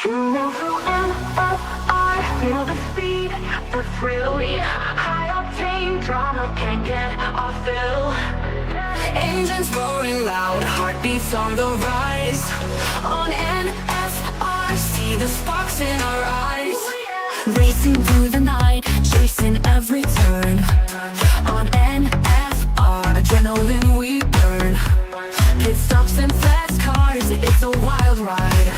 I feel the speed, the thrill, yeah. High octane drama can't get off fill. Engines roaring loud, heartbeats on the rise. On NFR, see the sparks in our eyes. Racing through the night, chasing every turn. On NFR, adrenaline we burn. Pit stops and fast cars, it's a wild ride.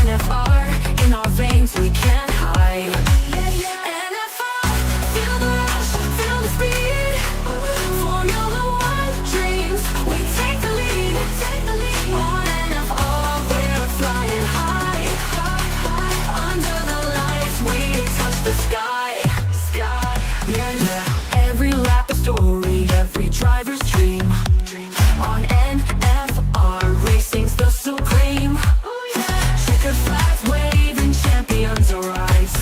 NFR, in our veins we can't hide. NFR, feel the rush, feel the speed. Formula One dreams, we take the lead. On NFR, we're flying high. Under the lights, we touch the sky. Yeah. Every lap a story, every driver's dream. On NFR, racing's the supreme. Checkered flags waving, champions arise.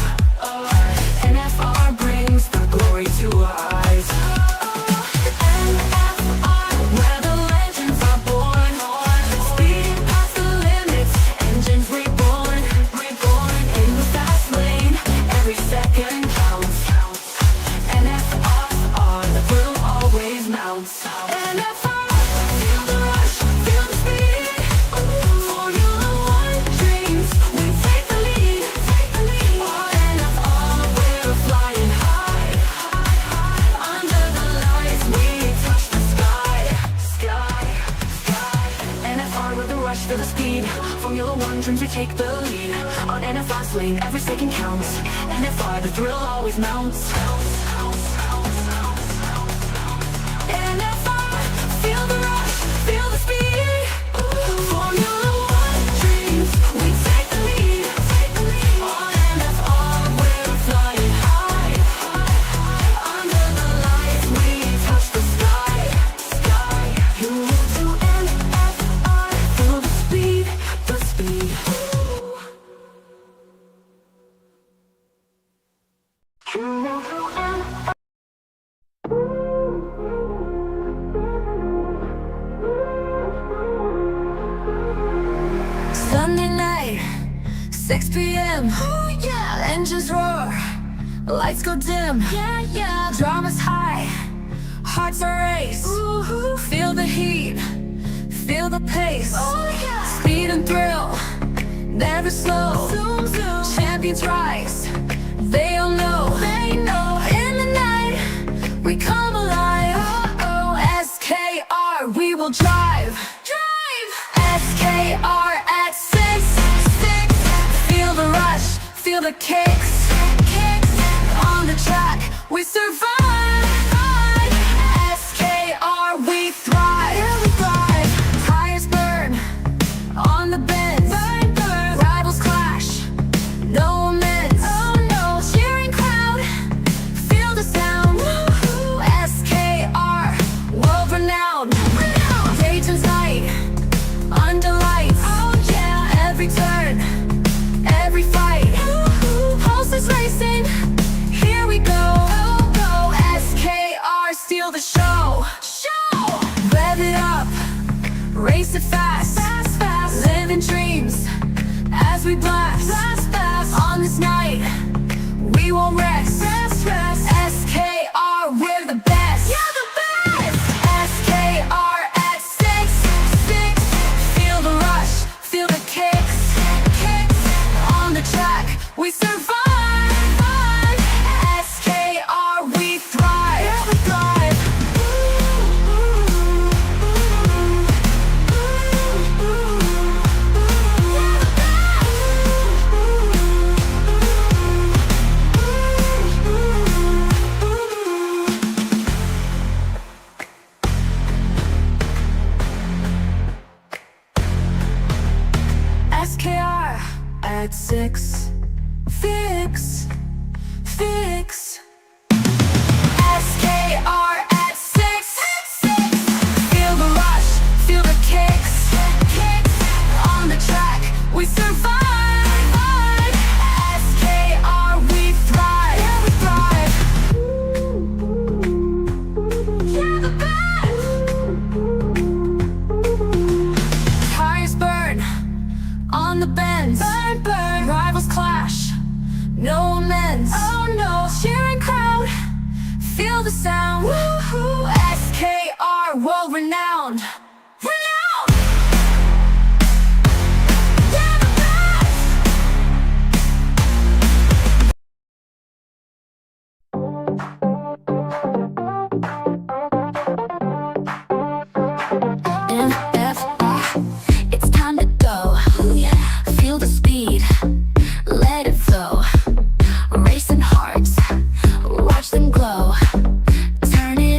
NFR brings the glory to our eyes. NFR, where the legends are born. Speeding past the limits, engines reborn. In the fast lane, every second counts. NFR, the thrill always mounts. NFR, feel the rush, feel the speed. Formula One dreams, we take the lead. On NFR, we're flying high. Under the lights, we touch the sky. NFR with the rush, feel the speed. Formula One dreams, we take the lead. On NFR's lane, every second counts. NFR, the thrill always mounts. NFR, feel the rush, feel the speed. Formula One dreams, we take the lead. On NFR, we're flying high. Under the lights, we touch the sky. You move to NFR, feel the speed. You move to NFR. Sunday night, 6 p.m. Oh yeah, engines roar, lights go dim. Yeah. Drama's high, hearts are race. Ooh. Feel the heat, feel the pace. Oh yeah, speed and thrill, never slow. Zoom. Champions rise, they all know. In the night, we come alive. SKR, we will drive. SKR at 6. Feel the rush, feel the kicks. On the track, we survive. SKR, we thrive. Tires burn on the bends. Rivals clash, no amends. Cheering crowd, feel the sound. SKR, world renowned. Dayton's night, under lights. Every turn, every fight. Pulses racing, here we go. SKR, steal the show. Rev it up, race it fast. Living dreams as we blast. On this night, we won't rest. SKR, we're the best. SKR at 6. Feel the rush, feel the kicks. On the track, we survive. SKR, we thrive. SKR at 6. Fix. SKR at 6. Feel the rush, feel the kicks. On the track, we survive. SKR, we thrive. The best. Tires burn on the bends. Burn. no amends. Oh no, cheering crowd, feel the sound. Woo-hoo. SKR, world renowned. Renowned! Yeah, the MFR, it's time to go. Feel the speed, let it flow. Racing hearts, watch them glow. Turn it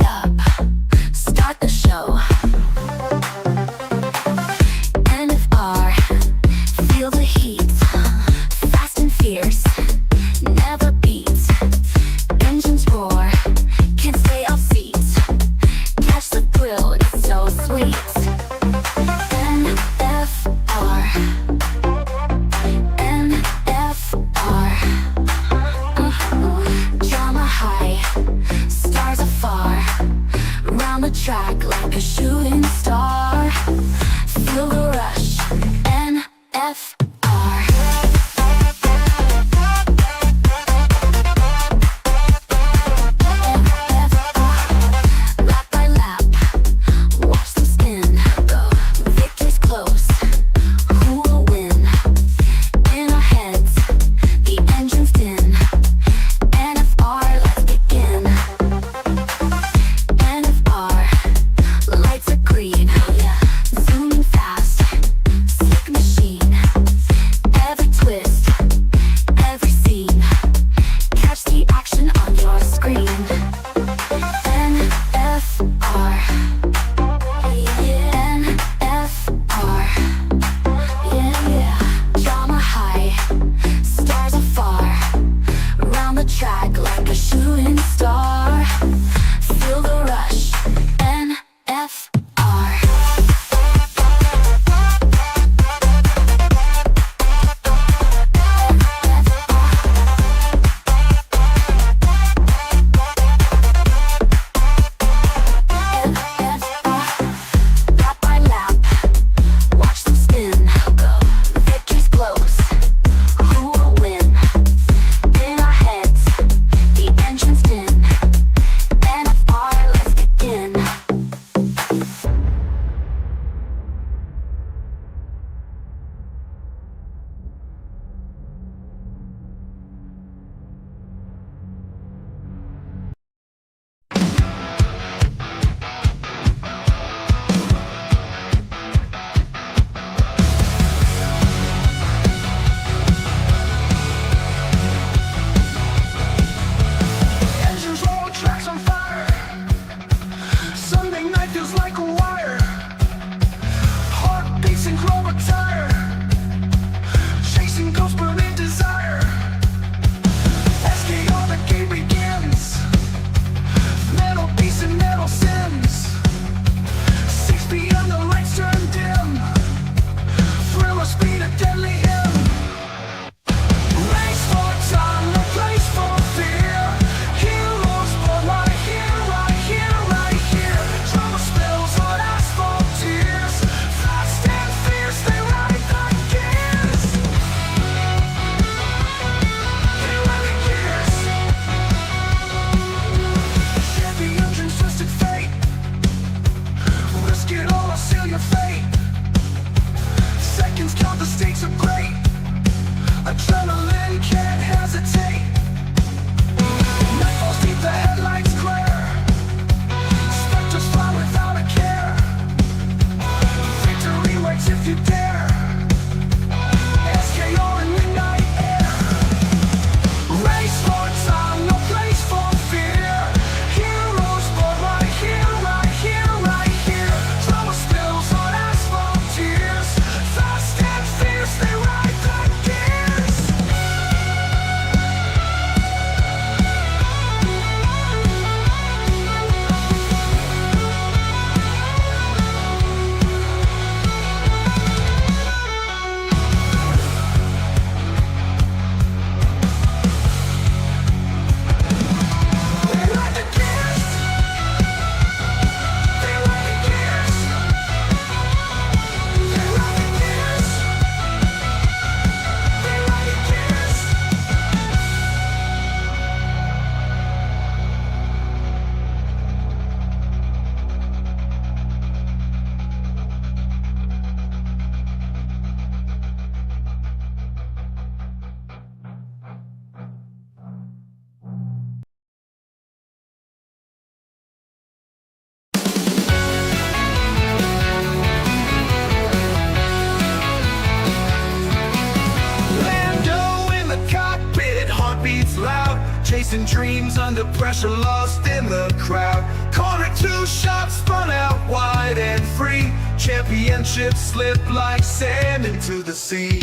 chasing dreams under pressure, lost in the crowd. Corner two shots spun out wide and free. Championship slipped like sand into the sea.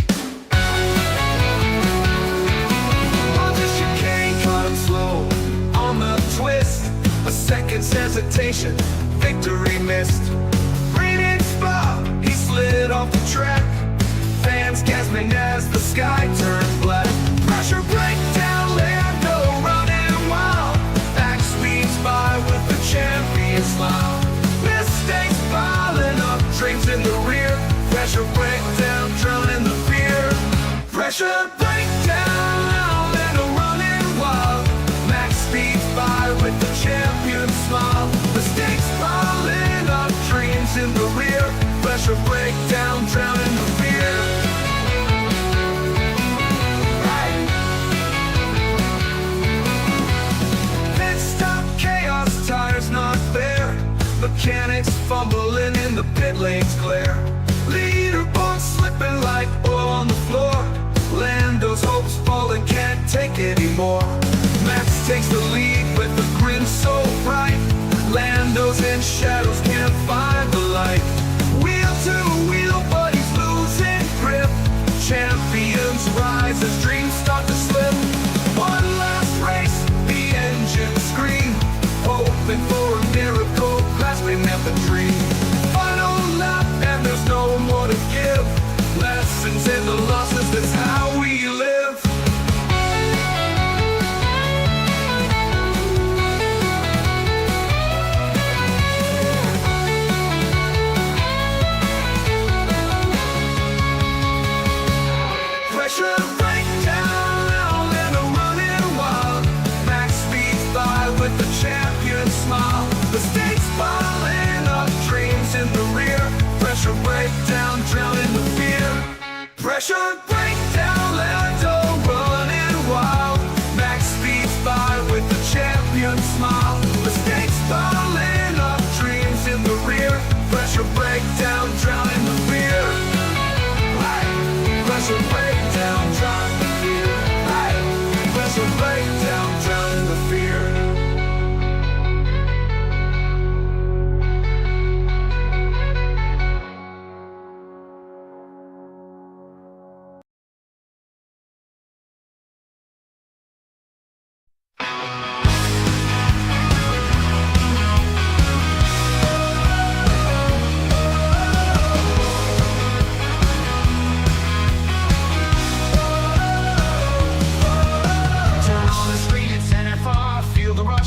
Pontius Chicane caught him slow on the twist. A second's hesitation, victory missed. Reading spot, he slid off the track. Fans gasping as the sky turned black. Pressure breakdown, Lando running wild. Back speeds by with the champion smile. Mistakes piling up, dreams in the rear. Pressure breakdown, drowning the fear. Pressure breakdown, Lando running wild. Max speeds by with the champion smile. Mistakes piling up, dreams in the rear. Pressure breakdown, drowning the fear. Not there. Mechanics fumbling in the pit lane's glare. Leaderboard slipping like oil on the floor. Lando's hopes falling, can't take anymore. Max takes the lead with a grin so bright. Lando's in shadows, can't find the light. Wheel to wheel, but he's losing grip. Champions rise as dreams start to slip. One last race, the engines scream, hoping for a miracle, grasping at the dream. Final lap and there's no more to give. Lessons in the losses, that's how we live. Pressure breakdown and a running wild. Max speeds by with the champion smile. The stakes piling up, dreams in the rear. Pressure breakdown, drowning the fear. Pressure breakdown, Lando running wild. Max speeds by with the champion smile. The stakes piling up, dreams in the rear. Pressure breakdown, drowning the fear. Pressure breakdown, drowning the fear. Pressure breakdown, drowning the fear.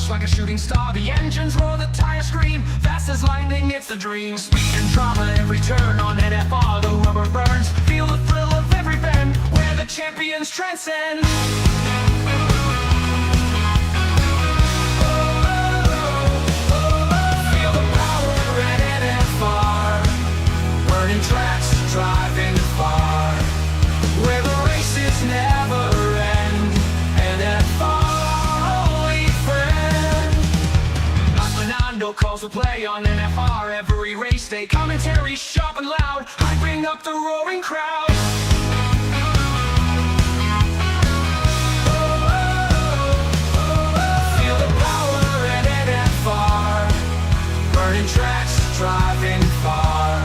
Like a shooting star, the engines roar, the tires scream. Fast as lightning, it's a dream. Speed and drama, every turn on NFR. The rubber burns, feel the thrill of every bend, where the champions transcend. Feel the power at NFR. Burning tracks, driving far, where the races never end. NFR. Calls to play on NFR every race day. Commentary sharp and loud, hyping up the roaring crowd. Feel the power at NFR. Burning tracks, driving far,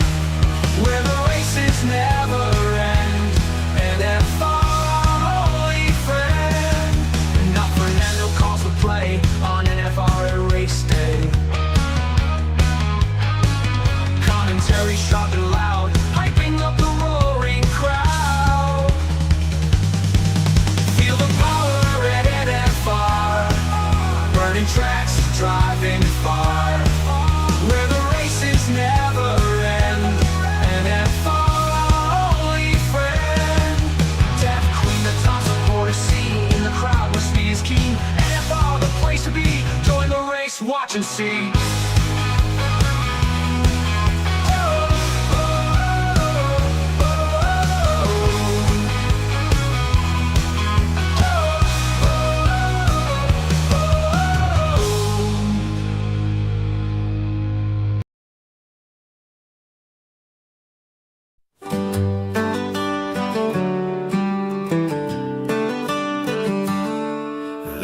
where the races never end. NFR, holy friend. Not Fernando calls to play on NFR at race day. Commentary sharp and loud, hyping up the roaring crowd. Feel the power at NFR. Burning tracks, driving far, where the races never end. NFR, holy friend. Deaf Queen, the top supporter scene. In the crowd where speed is keen. NFR, the place to be. Join the race, watch and see.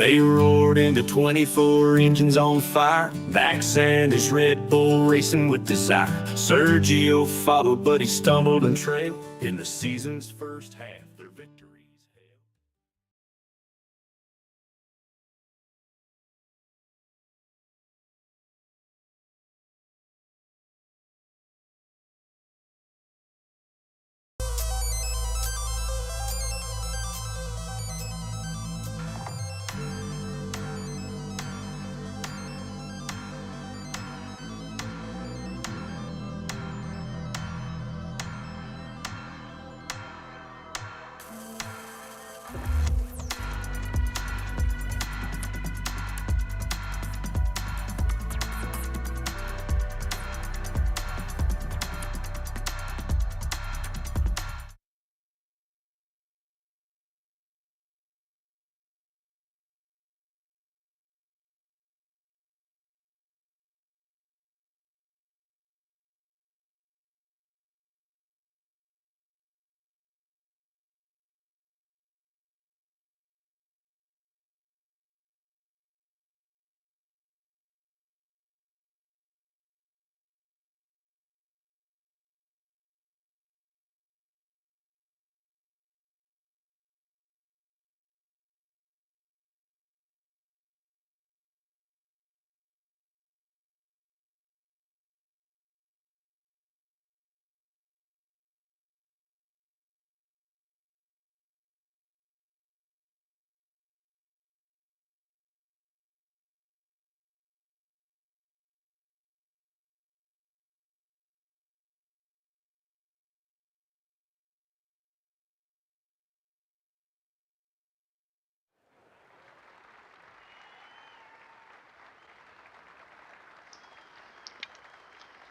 They roar F124 engines on fire. Backsand is Red Bull racing with desire. Sergio followed, but he stumbled and trailed in the season's first half. Their victories hailed.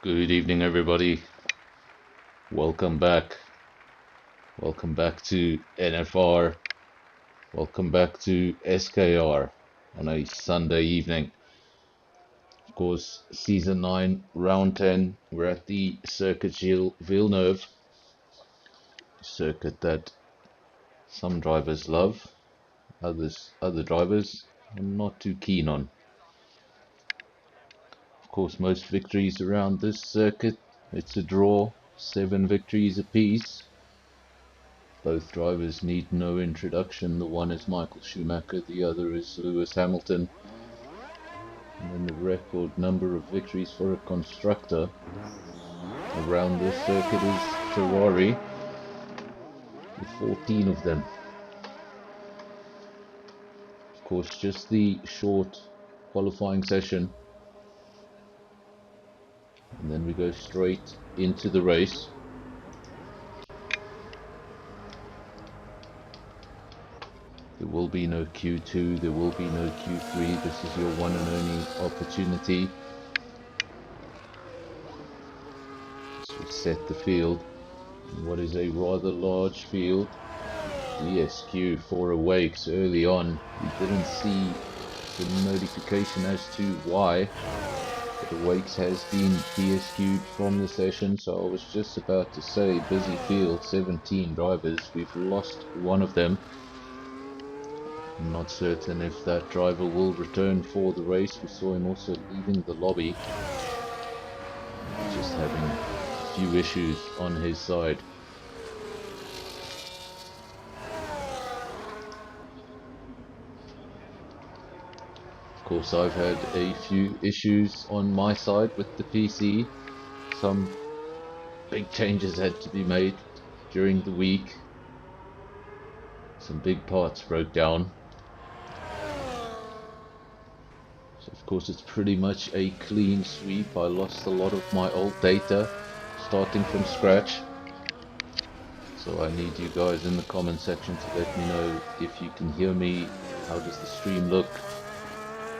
Good evening, everybody. Welcome back. Welcome back to NFR. Welcome back to SKR on a Sunday evening. Of course, Season 9, Round 10. We're at the Circuit Gilles Villeneuve. Circuit that some drivers love, other drivers are not too keen on. Of course, most victories around this circuit, it's a draw, 7 victories apiece. Both drivers need no introduction. The one is Michael Schumacher, the other is Lewis Hamilton. And then the record number of victories for a constructor around this circuit is Ferrari, with 14 of them. Of course, just the short qualifying session, and then we go straight into the race. There will be no Q2, there will be no Q3. This is your one and only opportunity. So we set the field in what is a rather large field. DSQ for awakes early on. We didn't see the notification as to why, but awakes has been DSQ'd from the session. So I was just about to say, busy field, 17 drivers. We've lost one of them. I'm not certain if that driver will return for the race. We saw him also leaving the lobby, just having a few issues on his side. Of course, I've had a few issues on my side with the PC. Some big changes had to be made during the week. Some big parts broke down. So of course it's pretty much a clean sweep. I lost a lot of my old data, starting from scratch. So I need you guys in the comment section to let me know if you can hear me. How does the stream look?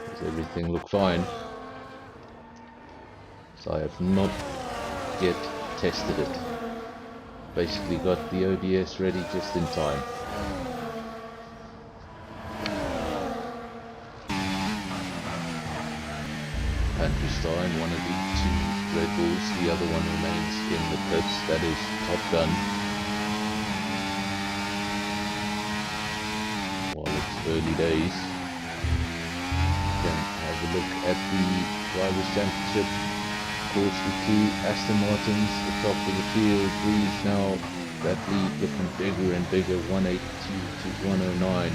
Does everything look fine? So I have not yet tested it. Basically got the OBS ready just in time. Stein, one of the 2 Red Bulls, the other one remains in the pits. That is Top Gun. While it's early days. have a look at the Drivers' Championship. Of course, the two Aston Martins, the top of the field, breeze now. That lead looking bigger and bigger, 182 to 109.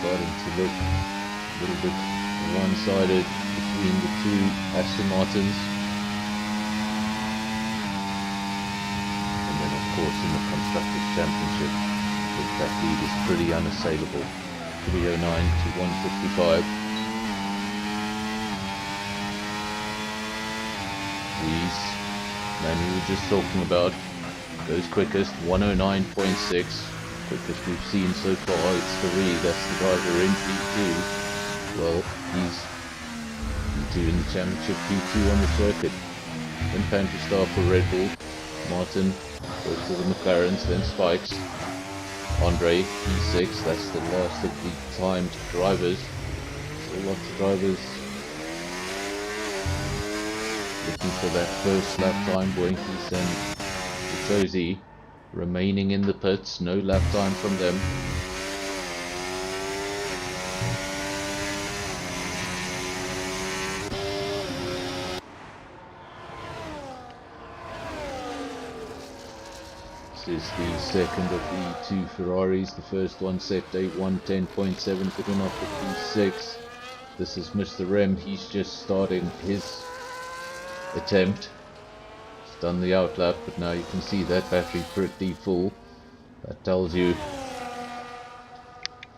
Starting to look a little bit one-sided between the two Aston Martins. And then of course in the Constructors' Championship, that lead is pretty unassailable, 309 to 155. These man we were just talking about goes quickest, 109.6. Quickest we've seen so far. It's Ferrari, that's the driver in P2. Well, he's P2 in the championship, P2 on the circuit. Then pantry star for Red Bull. Martin goes to the McLarens, then Spikes. Andre, P6, that's the last of the timed drivers. So lots of drivers looking for that first lap time. Boinkies and Tozy remaining in the pits, no lap time from them. This is the second of the two Ferraris. The first one set a 110.7, good enough for P6. This is Mr. Rem, he's just starting his attempt. He's done the outlap, but now you can see that battery pretty full. That tells you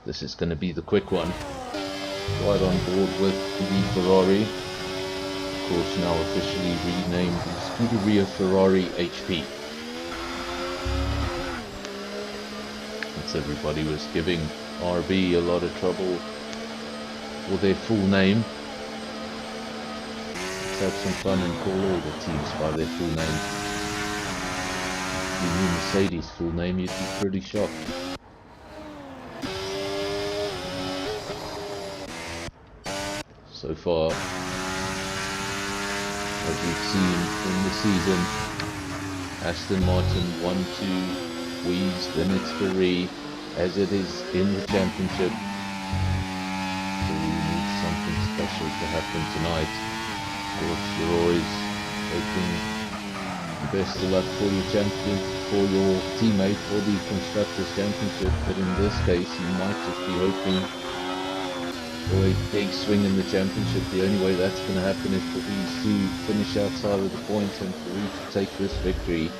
this is going to be the quick one. Right on board with the Ferrari. Of course now officially renamed the Scuderia Ferrari HP. Everybody was giving RB a lot of trouble for their full name. Let's have some fun and call all the teams by their full name. If you knew Mercedes' full name, you'd be pretty shocked. So far, as we've seen in the season, Aston Martin 1-2. Weeze, then it's Ferrari, as it is in the championship. So we need something special to happen tonight. Of course, you're always hoping the best of luck for your champion, for your teammate, for the Constructors' Championship, but in this case you might just be hoping for a big swing in the championship. The only way that's going to happen is for these to finish outside of the points and for you to take this victory.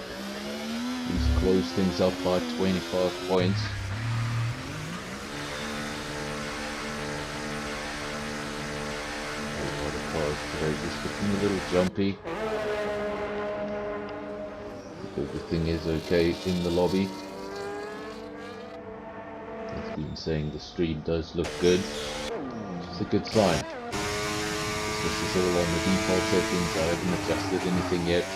He's closed things up by 25 points. A lot of cars today just looking a little jumpy. Everything is okay in the lobby. As been saying, the stream does look good, which is a good sign. This is all on the default settings, I haven't adjusted anything yet.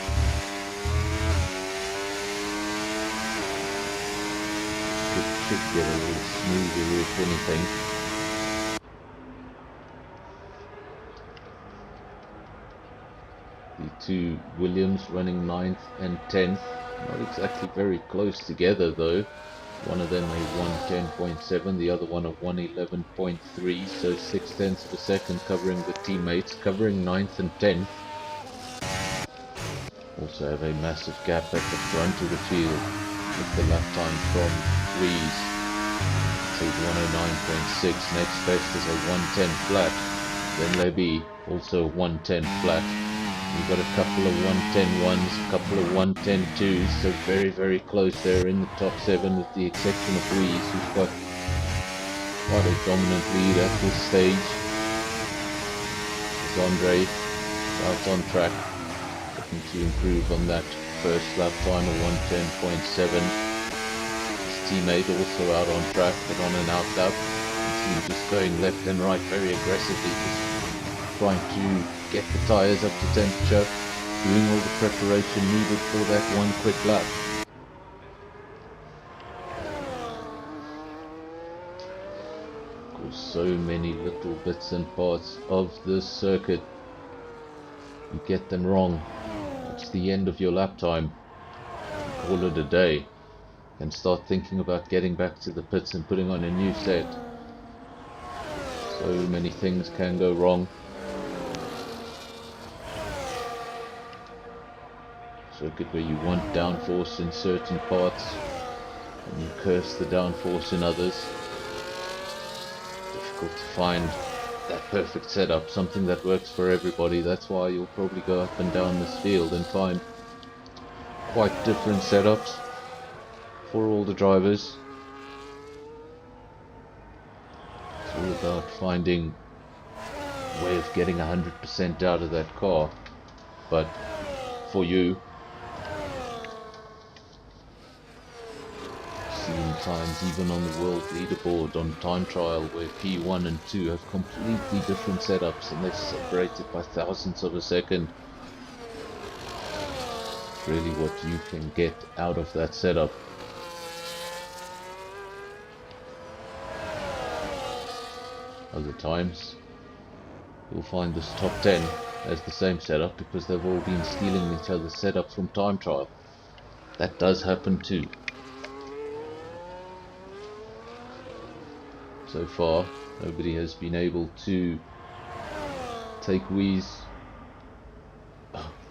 Should get a little smoother if anything. The two Williams running 9th and 10th, not exactly very close together though. One of them a 110.7, the other one a 111.3, so 6 tenths per second covering the teammates, covering 9th and 10th. Also have a massive gap at the front of the field with the lap time from Weeze. It's a 109.6, next best is a 110 flat, then Leby also 110 flat. We've got a couple of 110-1s, a couple of 110-2s, so very close there in the top 7 with the exception of Weeze, who's got quite a dominant lead at this stage. As Andre out on track, looking to improve on that first lap time of 110.7. Teammate also out on track, but on an outlap. You see him just going left and right very aggressively, just trying to get the tyres up to temperature, doing all the preparation needed for that one quick lap. Of course, so many little bits and parts of this circuit. You get them wrong, it's the end of your lap time. Call it a day. And start thinking about getting back to the pits and putting on a new set. So many things can go wrong. circuit where you want downforce in certain parts and you curse the downforce in others. Difficult to find that perfect setup, something that works for everybody. That's why you'll probably go up and down this field and find quite different setups for all the drivers. It's all about finding a way of getting 100% out of that car. But for you, seen times even on the world leaderboard on time trial where P1 and 2 have completely different setups and they're separated by thousandths of a second. It's really what you can get out of that setup. Other times you'll find this top 10 has the same setup because they've all been stealing each other's setup from time trial. That does happen too. So far, nobody has been able to take Wheeze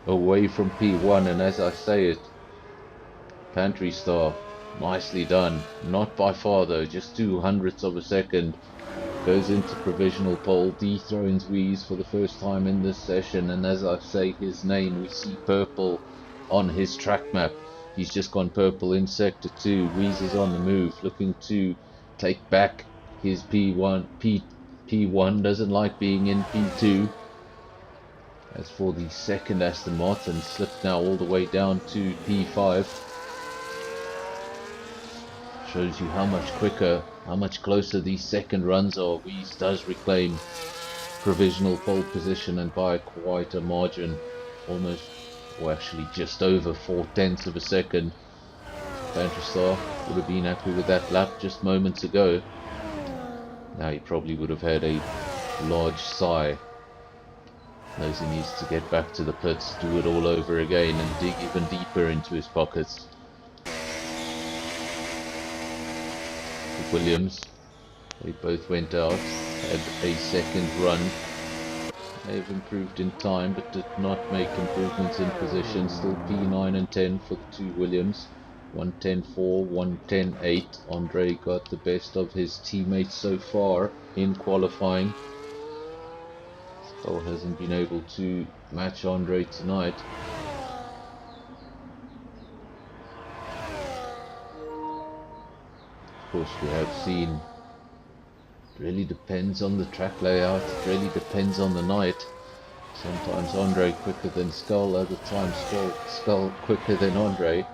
away from P1, and as I say it, Pantry Star, nicely done. Not by far though, just 2/100ths of a second. Goes into provisional pole, dethrones Wheeze for the first time in this session, and as I say his name, we see purple on his track map. He's just gone purple in sector 2. Wheeze is on the move, looking to take back his P1. P1 doesn't like being in P2. As for the second Aston Martin, slipped now all the way down to P5. Shows you how much quicker, how much closer these second runs are. Wheeze does reclaim provisional pole position, and by quite a margin, almost, or actually just over 4/10ths of a second. Pantry Star would have been happy with that lap just moments ago. Now he probably would have had a large sigh. Knows he needs to get back to the pits, do it all over again and dig even deeper into his pockets. The Williams, they both went out, had a second run. They have improved in time but did not make improvements in position. Still P9 and 10 for the two Williams. 1:10.4, 1:10.8. Andre got the best of his teammates so far in qualifying. Still hasn't been able to match Andre tonight. Of course, we have seen, it really depends on the track layout, it really depends on the night. Sometimes Andre quicker than Skull, other times Skull quicker than Andre.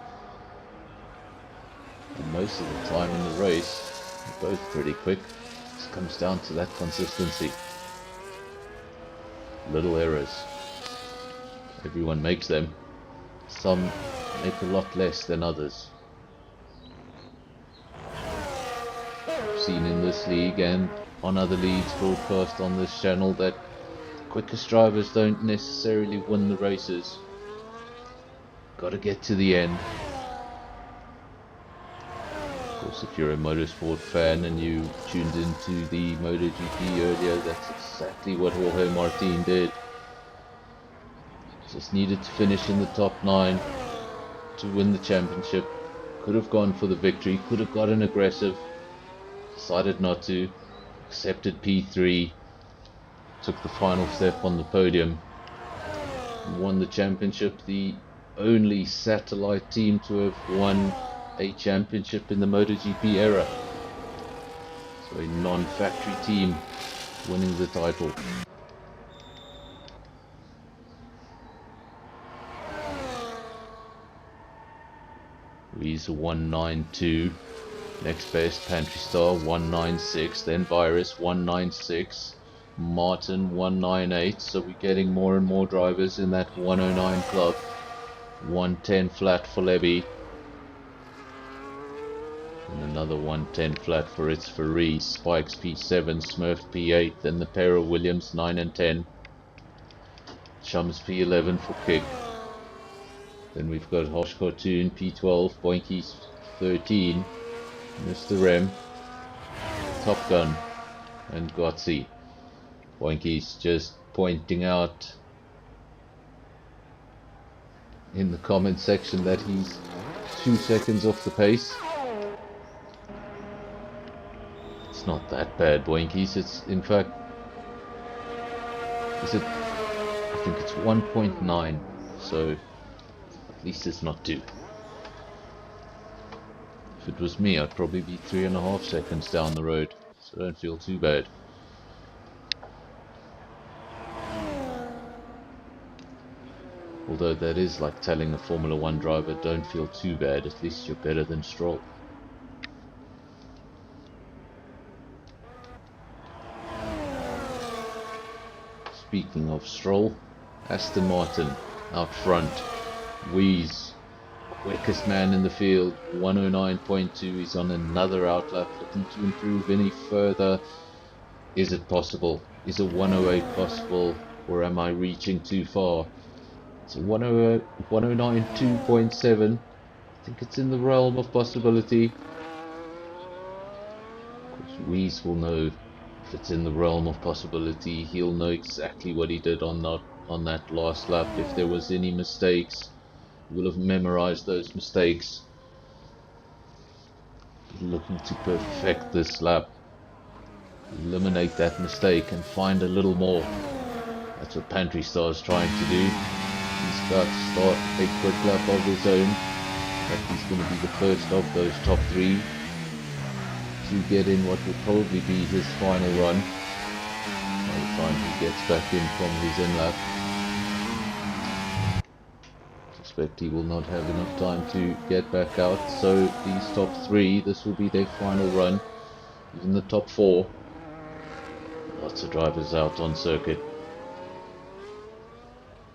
And most of the time in the race, they're both pretty quick. It just comes down to that consistency. Little errors. Everyone makes them. Some make a lot less than others. We've seen in this league and on other leagues broadcast on this channel that quickest drivers don't necessarily win the races. Gotta get to the end. Of course, if you're a motorsport fan and you tuned into the MotoGP earlier, that's exactly what Jorge Martin did. Just needed to finish in the top 9 to win the championship. Could have gone for the victory, could have gotten aggressive. Decided not to. Accepted P3. Took the final step on the podium. And won the championship. The only satellite team to have won a championship in the MotoGP era. So a non-factory team winning the title. Weezer 192. Next best Pantry Star 196. Then Virus 196. Martin 198. So we're getting more and more drivers in that 109 club. 110 flat for Levy. And another 110 flat for It's Faree. Spikes P7, Smurf P8, then the pair of Williams 9 and 10. Chums P11 for Kick. Then we've got Hosh Cartoon P12, Boinkies 13, Mr. Rem, Top Gun, and Gotzi. Boinkies just pointing out in the comment section that he's 2 seconds off the pace. It's not that bad, Boinkies. It's, in fact, I think it's 1.9, so at least it's not 2. If it was me, I'd probably be 3.5 seconds down the road, so don't feel too bad. Although that is like telling a Formula 1 driver, don't feel too bad, at least you're better than Stroll. Speaking of Stroll, Aston Martin out front. Wheeze, quickest man in the field, 109.2. He's on another outlap, looking to improve any further. Is it possible? Is a 108 possible, or am I reaching too far? It's a 109.2.7. I think it's in the realm of possibility. Of course, Wheeze will know if it's in the realm of possibility. He'll know exactly what he did on that last lap. If there was any mistakes, he will have memorized those mistakes. He's looking to perfect this lap, eliminate that mistake and find a little more. That's what Pantry Star is trying to do. He's got to start a quick lap of his own. But he's going to be the first of those top 3 to get in what will probably be his final run by the time he gets back in from his in-lap. I suspect he will not have enough time to get back out, so these top 3, this will be their final run. Even the top 4, lots of drivers out on circuit.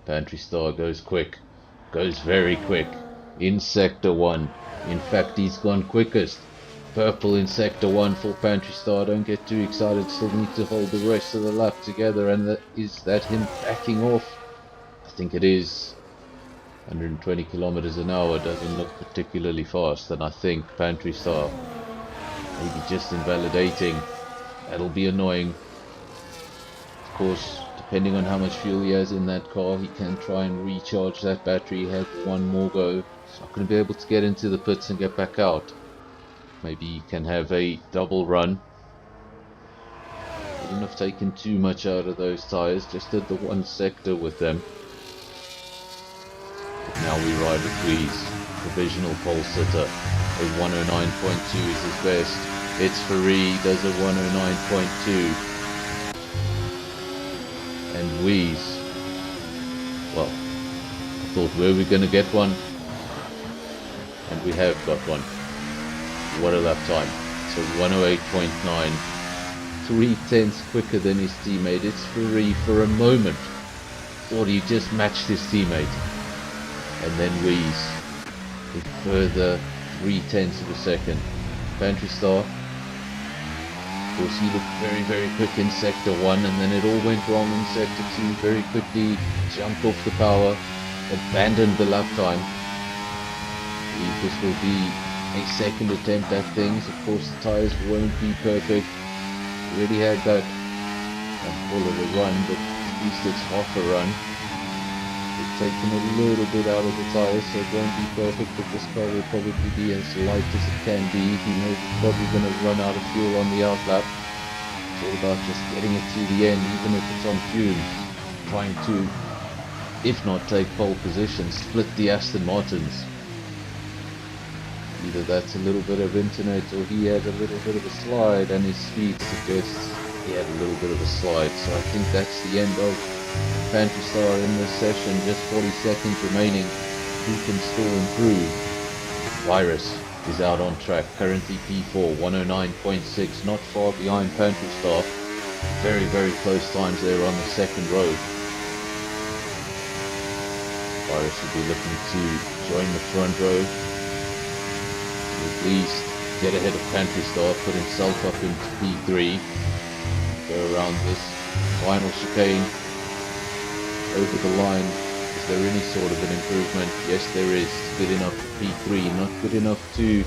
Pantry Star goes quick, goes very quick in Sector 1. In fact, he's gone quickest. Purple in Sector 1 for Pantry Star. Don't get too excited, still need to hold the rest of the lap together. And is that him backing off? I think it is. 120 kilometers an hour doesn't look particularly fast, and I think Pantry Star maybe just invalidating. That'll be annoying. Of course, depending on how much fuel he has in that car, he can try and recharge that battery. He had one more go. He's not going to be able to get into the pits and get back out. Maybe he can have a double run. Wouldn't have taken too much out of those tyres, just did the one sector with them. But now we ride with Wheeze, provisional pole sitter. A 109.2 is his best. It's Faree, does a 109.2. And Wheeze, well, I thought, were we going to get one? And we have got one. What a lap time. So 108.9, 3/10 quicker than his teammate. It's Faree for a moment thought he just matched his teammate, and then Wheeze a further 0.3 of a second. Pantry Star, of course, he looked very, very quick in Sector 1, and then it all went wrong in Sector 2. Very quickly jumped off the power, abandoned the lap time. I believe this will be a second attempt at things. Of course, the tyres won't be perfect. Already had that, not full of a run, but at least it's half a run. It's taken a little bit out of the tyres, so it won't be perfect, but this car will probably be as light as it can be. He knows it's probably going to run out of fuel on the outlap. It's all about just getting it to the end, even if it's on fumes. Trying to, if not take pole position, split the Aston Martins. Either that's a little bit of internet, or he had a little bit of a slide, and his speed suggests he had a little bit of a slide. So I think that's the end of Pantry Star in this session. Just 40 seconds remaining. Who can still improve? Virus is out on track, currently P4, 109.6, not far behind Pantry Star. Very, very close times there on the second row. Virus will be looking to join the front row, at least get ahead of Pantry Star, put himself up into P3, go around this final chicane, over the line. Is there any sort of an improvement? Yes, there is. Good enough for P3, not good enough to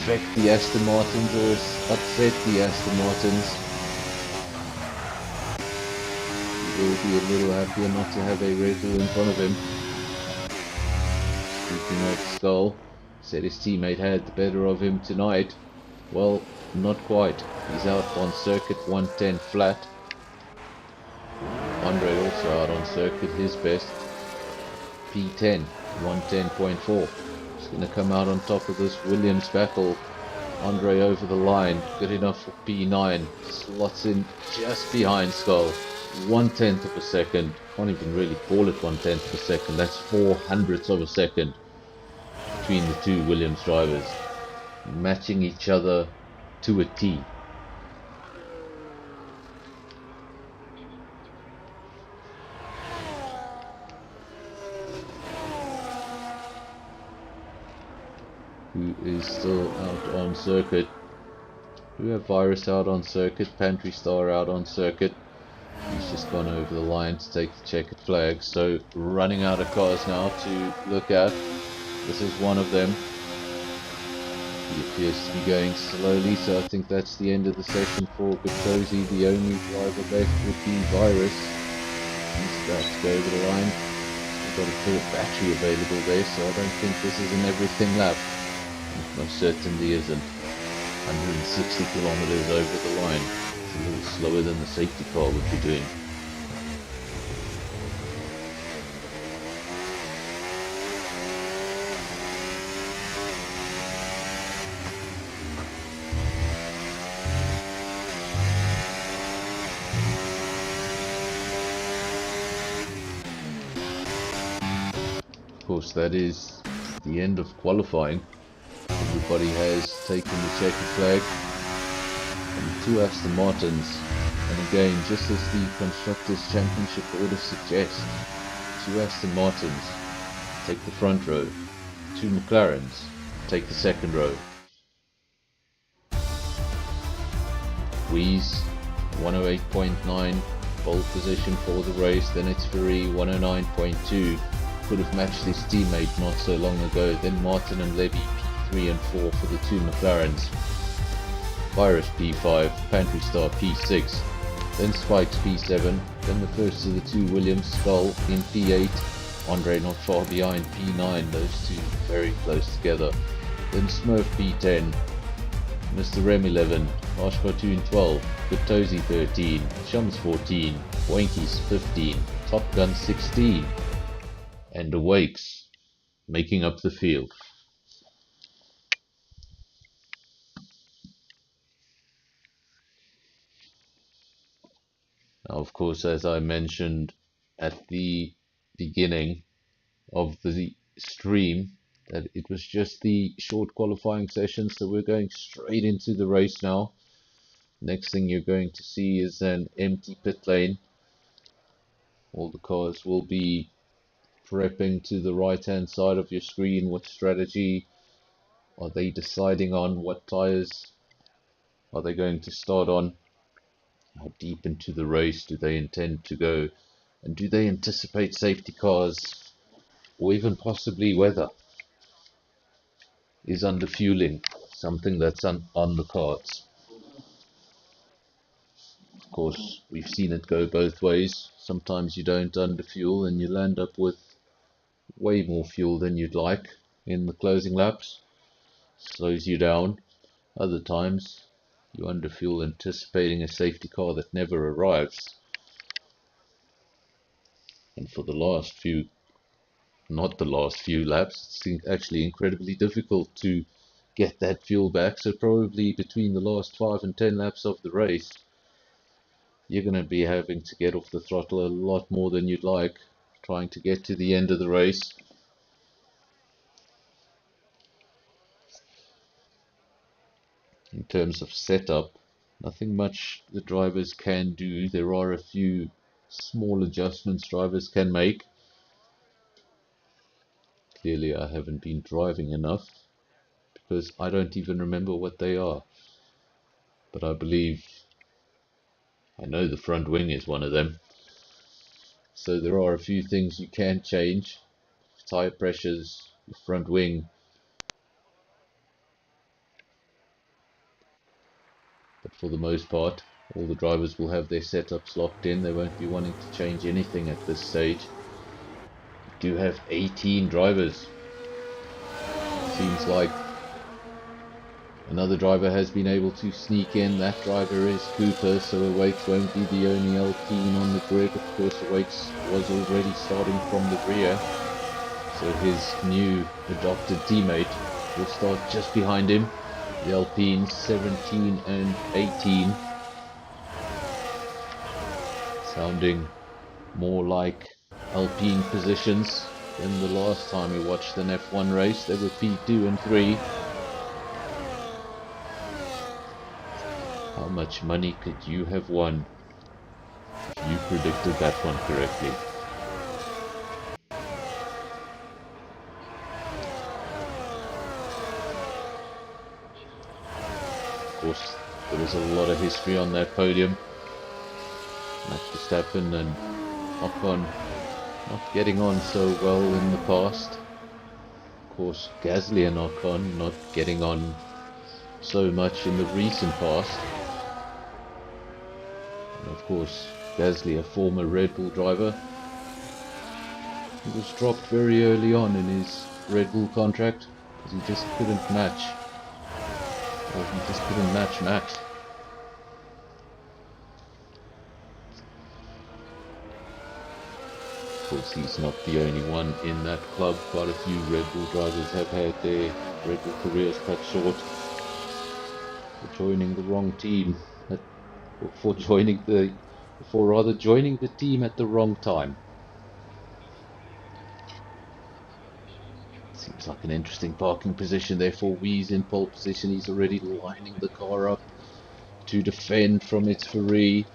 affect the Aston Martins or upset the Aston Martins. He will be a little happier not to have a Red Bull in front of him. looking at Skull. Said his teammate had the better of him tonight. Well, not quite. He's out on circuit 110 flat. Andre also out on circuit, his best. P10, 110.4. He's going to come out on top of this Williams battle. Andre over the line, good enough for P9. Slots in just behind Skull. 1/10 of a second. Can't even really call it 1/10 of a second. That's 400ths of a second between the two Williams drivers, matching each other to a T. Who is still out on circuit? We have Virus out on circuit, Pantry Star out on circuit. He's just gone over the line to take the checkered flag, so running out of cars now to look at. This is one of them. He appears to be going slowly, so I think that's the end of the session for Gatosi. The only driver left would be Virus. He's about to go over the line. We've got a full battery available there, so I don't think this is an everything lap. Most certainly isn't. 160 kilometers over the line. It's a little slower than the safety car would be doing. Of course, that is the end of qualifying. Everybody has taken the checkered flag, and two Aston Martins, and again, just as the Constructors' Championship order suggests, two Aston Martins take the front row, two McLarens take the second row. Weeze 108.9, pole position for the race. Then it's Ferrari 109.2, could have matched his teammate not so long ago. Then Martin and Levy P3 and 4 for the two McLarens. Virus P5, Pantry Star P6, then Spikes P7, then the first of the two Williams, Skull in P8, Andre not far behind P9, those two very close together. Then Smurf P10, Mr. Rem 11, Harsh Cartoon 12, Gatosi 13, Shums 14, Wankies 15, Top Gun 16, and Awakes making up the field. Now, of course, as I mentioned at the beginning of the stream, that it was just the short qualifying session, so we're going straight into the race now. Next thing you're going to see is an empty pit lane. All the cars will be prepping to the right hand side of your screen. What strategy are they deciding on? What tires are they going to start on? How deep into the race do they intend to go? And do they anticipate safety cars or even possibly weather? Is underfueling something that's on the cards? Of course, we've seen it go both ways. Sometimes you don't underfuel and you'll end up with way more fuel than you'd like in the closing laps. Slows you down. Other times you underfuel anticipating a safety car that never arrives. And for the last few, not the last few laps, it's actually incredibly difficult to get that fuel back. So probably between the last 5 and 10 laps of the race, you're going to be having to get off the throttle a lot more than you'd like, trying to get to the end of the race. In terms of setup, nothing much the drivers can do. There are a few small adjustments drivers can make. Clearly I haven't been driving enough, because I don't even remember what they are. But I know the front wing is one of them. So there are a few things you can change. Tire pressures, the front wing. But for the most part, all the drivers will have their setups locked in. They won't be wanting to change anything at this stage. We do have 18 drivers Seems like another driver has been able to sneak in. That driver is Cooper, so Awakes won't be the only Alpine on the grid. Of course, Awakes was already starting from the rear, so his new adopted teammate will start just behind him. The Alpines 17 and 18, sounding more like Alpine positions than the last time we watched an F1 race. They were P2 and 3. How much money could you have won if you predicted that one correctly? Of course, there is a lot of history on that podium. Max Verstappen and Ocon not getting on so well in the past. Of course, Gasly and Ocon not getting on so much in the recent past. And of course, Gasly, a former Red Bull driver, he was dropped very early on in his Red Bull contract because he just couldn't match. Well, he just couldn't match Max. Of course, he's not the only one in that club. Quite a few Red Bull drivers have had their Red Bull careers cut short for joining the wrong team, joining the team at the wrong time. Seems like an interesting parking position there for Wees in pole position. He's already lining the car up to defend from its Ferrari.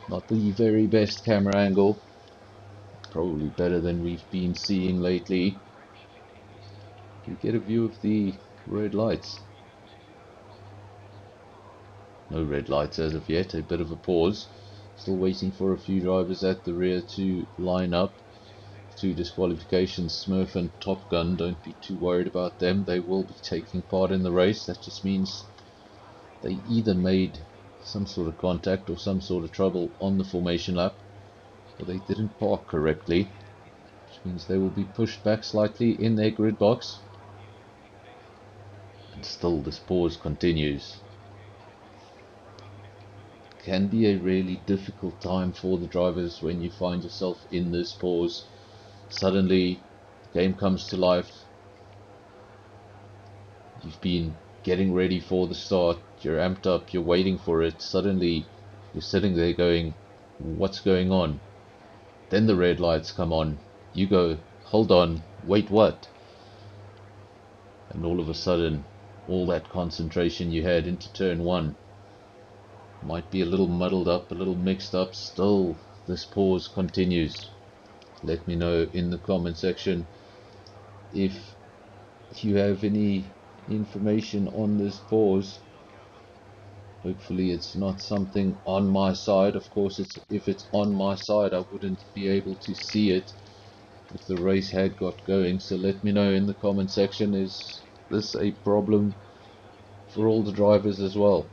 Not the very best camera angle. Probably better than we've been seeing lately. We get a view of the red lights. No red lights as of yet, a bit of a pause. Still waiting for a few drivers at the rear to line up. 2 disqualifications, Smurf and Top Gun. Don't be too worried about them. They will be taking part in the race. That just means they either made some sort of contact or some sort of trouble on the formation lap, or they didn't park correctly, which means they will be pushed back slightly in their grid box. And still this pause continues. It can be a really difficult time for the drivers when you find yourself in this pause. Suddenly the game comes to life. You've been getting ready for the start, you're amped up, you're waiting for it. Suddenly you're sitting there going, what's going on? Then the red lights come on. You go, hold on, wait, what? And all of a sudden, all that concentration you had into turn 1 might be a little muddled up, a little mixed up. Still, this pause continues. Let me know in the comment section if you have any information on this pause. Hopefully it's not something on my side. Of course, if it's on my side, I wouldn't be able to see it if the race had got going. So let me know in the comment section, is this a problem for all the drivers as well?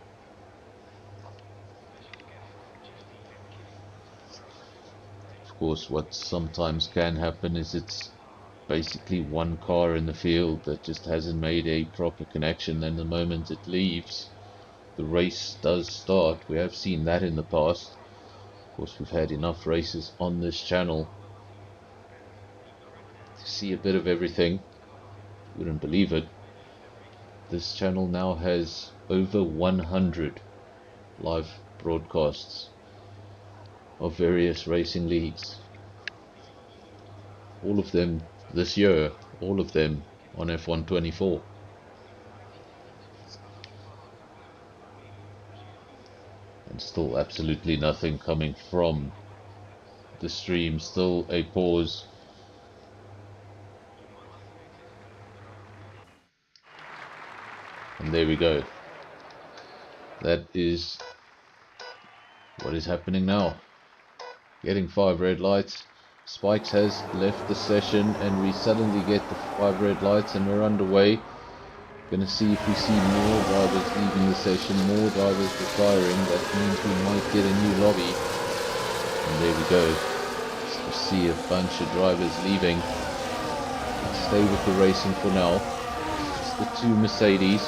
Of course, what sometimes can happen is it's basically one car in the field that just hasn't made a proper connection, and the moment it leaves, the race does start. We have seen that in the past. Of course, we've had enough races on this channel to see a bit of everything. You wouldn't believe it. This channel now has over 100 live broadcasts of various racing leagues. All of them this year, all of them on F124. And still absolutely nothing coming from the stream. Still a pause. And there we go. That is what is happening now. Getting 5 red lights. Spikes has left the session and we suddenly get the 5 red lights and we're underway. Gonna see if we see more drivers leaving the session, more drivers retiring. That means we might get a new lobby. And there we go. Just to see a bunch of drivers leaving. Let's stay with the racing for now. the two Mercedes.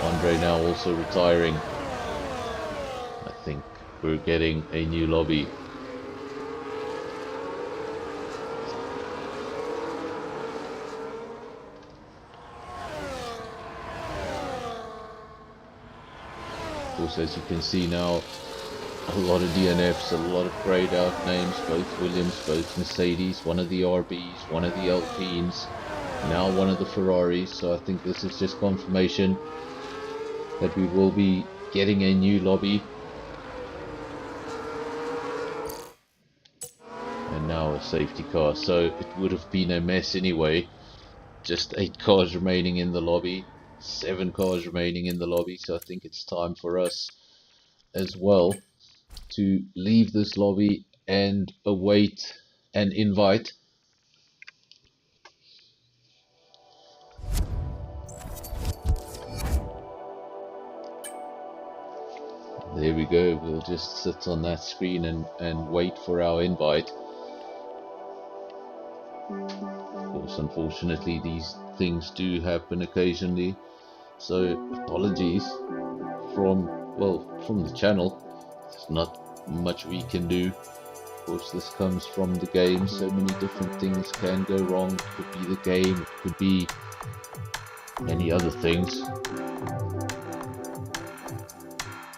Andre now also retiring. I think we're getting a new lobby. Of course, as you can see now, a lot of DNFs, a lot of grayed out names, both Williams, both Mercedes, one of the RBs, one of the Alpines, now one of the Ferraris. So I think this is just confirmation that we will be getting a new lobby. And now a safety car, so it would have been a mess anyway. Just 8 cars remaining in the lobby, 7 cars remaining in the lobby, so I think it's time for us as well to leave this lobby and await an invite. There we go, we'll just sit on that screen and wait for our invite. Of course, unfortunately, these things do happen occasionally, so apologies from the channel. There's not much we can do. Of course, this comes from the game. So many different things can go wrong. It could be the game, it could be many other things.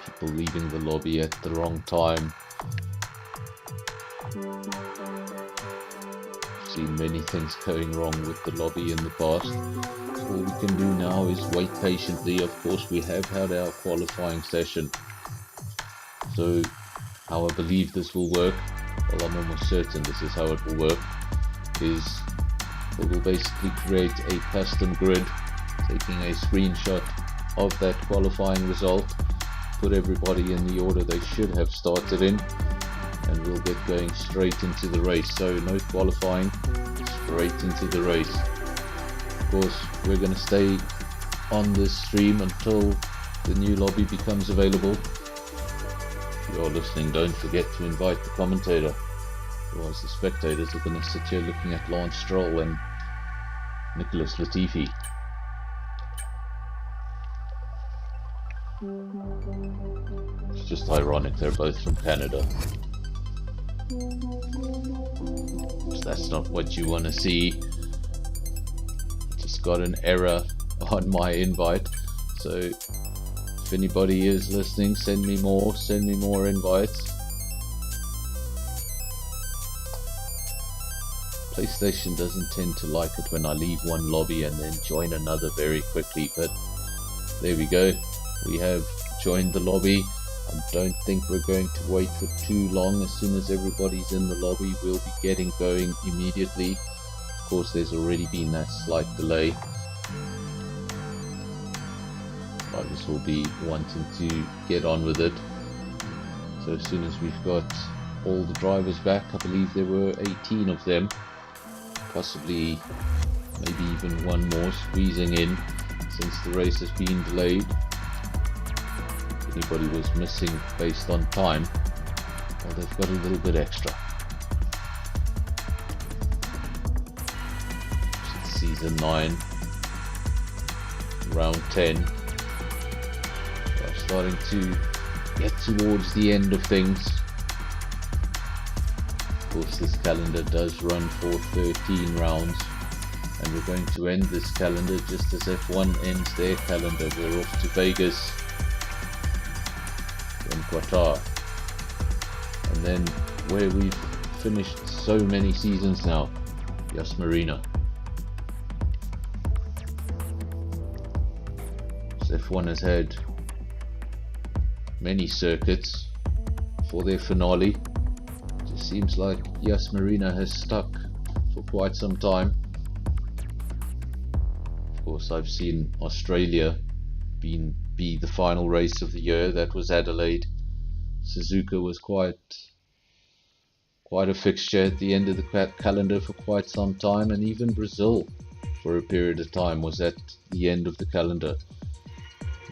People leaving the lobby at the wrong time. I've seen many things going wrong with the lobby in the past. So all we can do now is wait patiently. Of course, we have had our qualifying session. So how I believe this will work, well, I'm almost certain this is how it will work, is we will basically create a custom grid, taking a screenshot of that qualifying result, put everybody in the order they should have started in, and we'll get going straight into the race. So no qualifying, straight into the race. Of course, we're going to stay on this stream until the new lobby becomes available. If you're listening, don't forget to invite the commentator, otherwise the spectators are going to sit here looking at Lance Stroll and Nicholas Latifi. It's just ironic, they're both from Canada. That's not what you want to see. Just got an error on my invite, so if anybody is listening, send me more invites. PlayStation doesn't tend to like it when I leave one lobby and then join another very quickly, but there we go, we have joined the lobby. I don't think we're going to wait for too long. As soon as everybody's in the lobby, we'll be getting going immediately. Of course, there's already been that slight delay. Drivers will be wanting to get on with it. So as soon as we've got all the drivers back, I believe there were 18 of them, possibly maybe even one more squeezing in since the race has been delayed. If anybody was missing based on time, well, they've got a little bit extra. Season 9, round 10. We're starting to get towards the end of things. Of course, this calendar does run for 13 rounds, and we're going to end this calendar just as F1 ends their calendar. We're off to Vegas and Qatar, and then where we've finished so many seasons now, Yas Marina. So F1 has had many circuits for their finale. It just seems like Yas Marina has stuck for quite some time. Of course, I've seen Australia be the final race of the year. That was Adelaide. Suzuka was quite a fixture at the end of the calendar for quite some time, and even Brazil for a period of time was at the end of the calendar.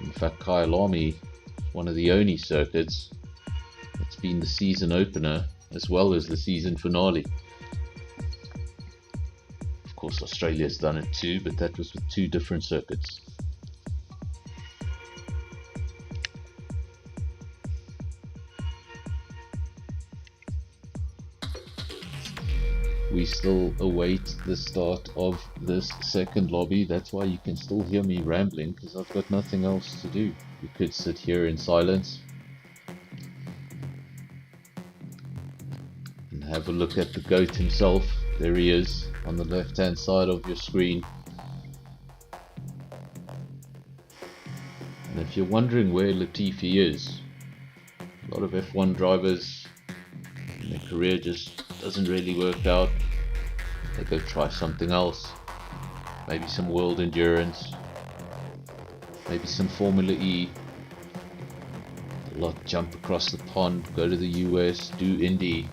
In fact, Kyalami, one of the only circuits that's been the season opener as well as the season finale. Of course, Australia's done it too, but that was with 2 different circuits. We still await the start of this second lobby. That's why you can still hear me rambling, because I've got nothing else to do. We could sit here in silence and have a look at the GOAT himself. There he is on the left hand side of your screen. And if you're wondering where Latifi is, a lot of F1 drivers, their career just doesn't really work out. They go try something else, maybe some world endurance, maybe some Formula E. A lot jump across the pond, go to the US, do Indy,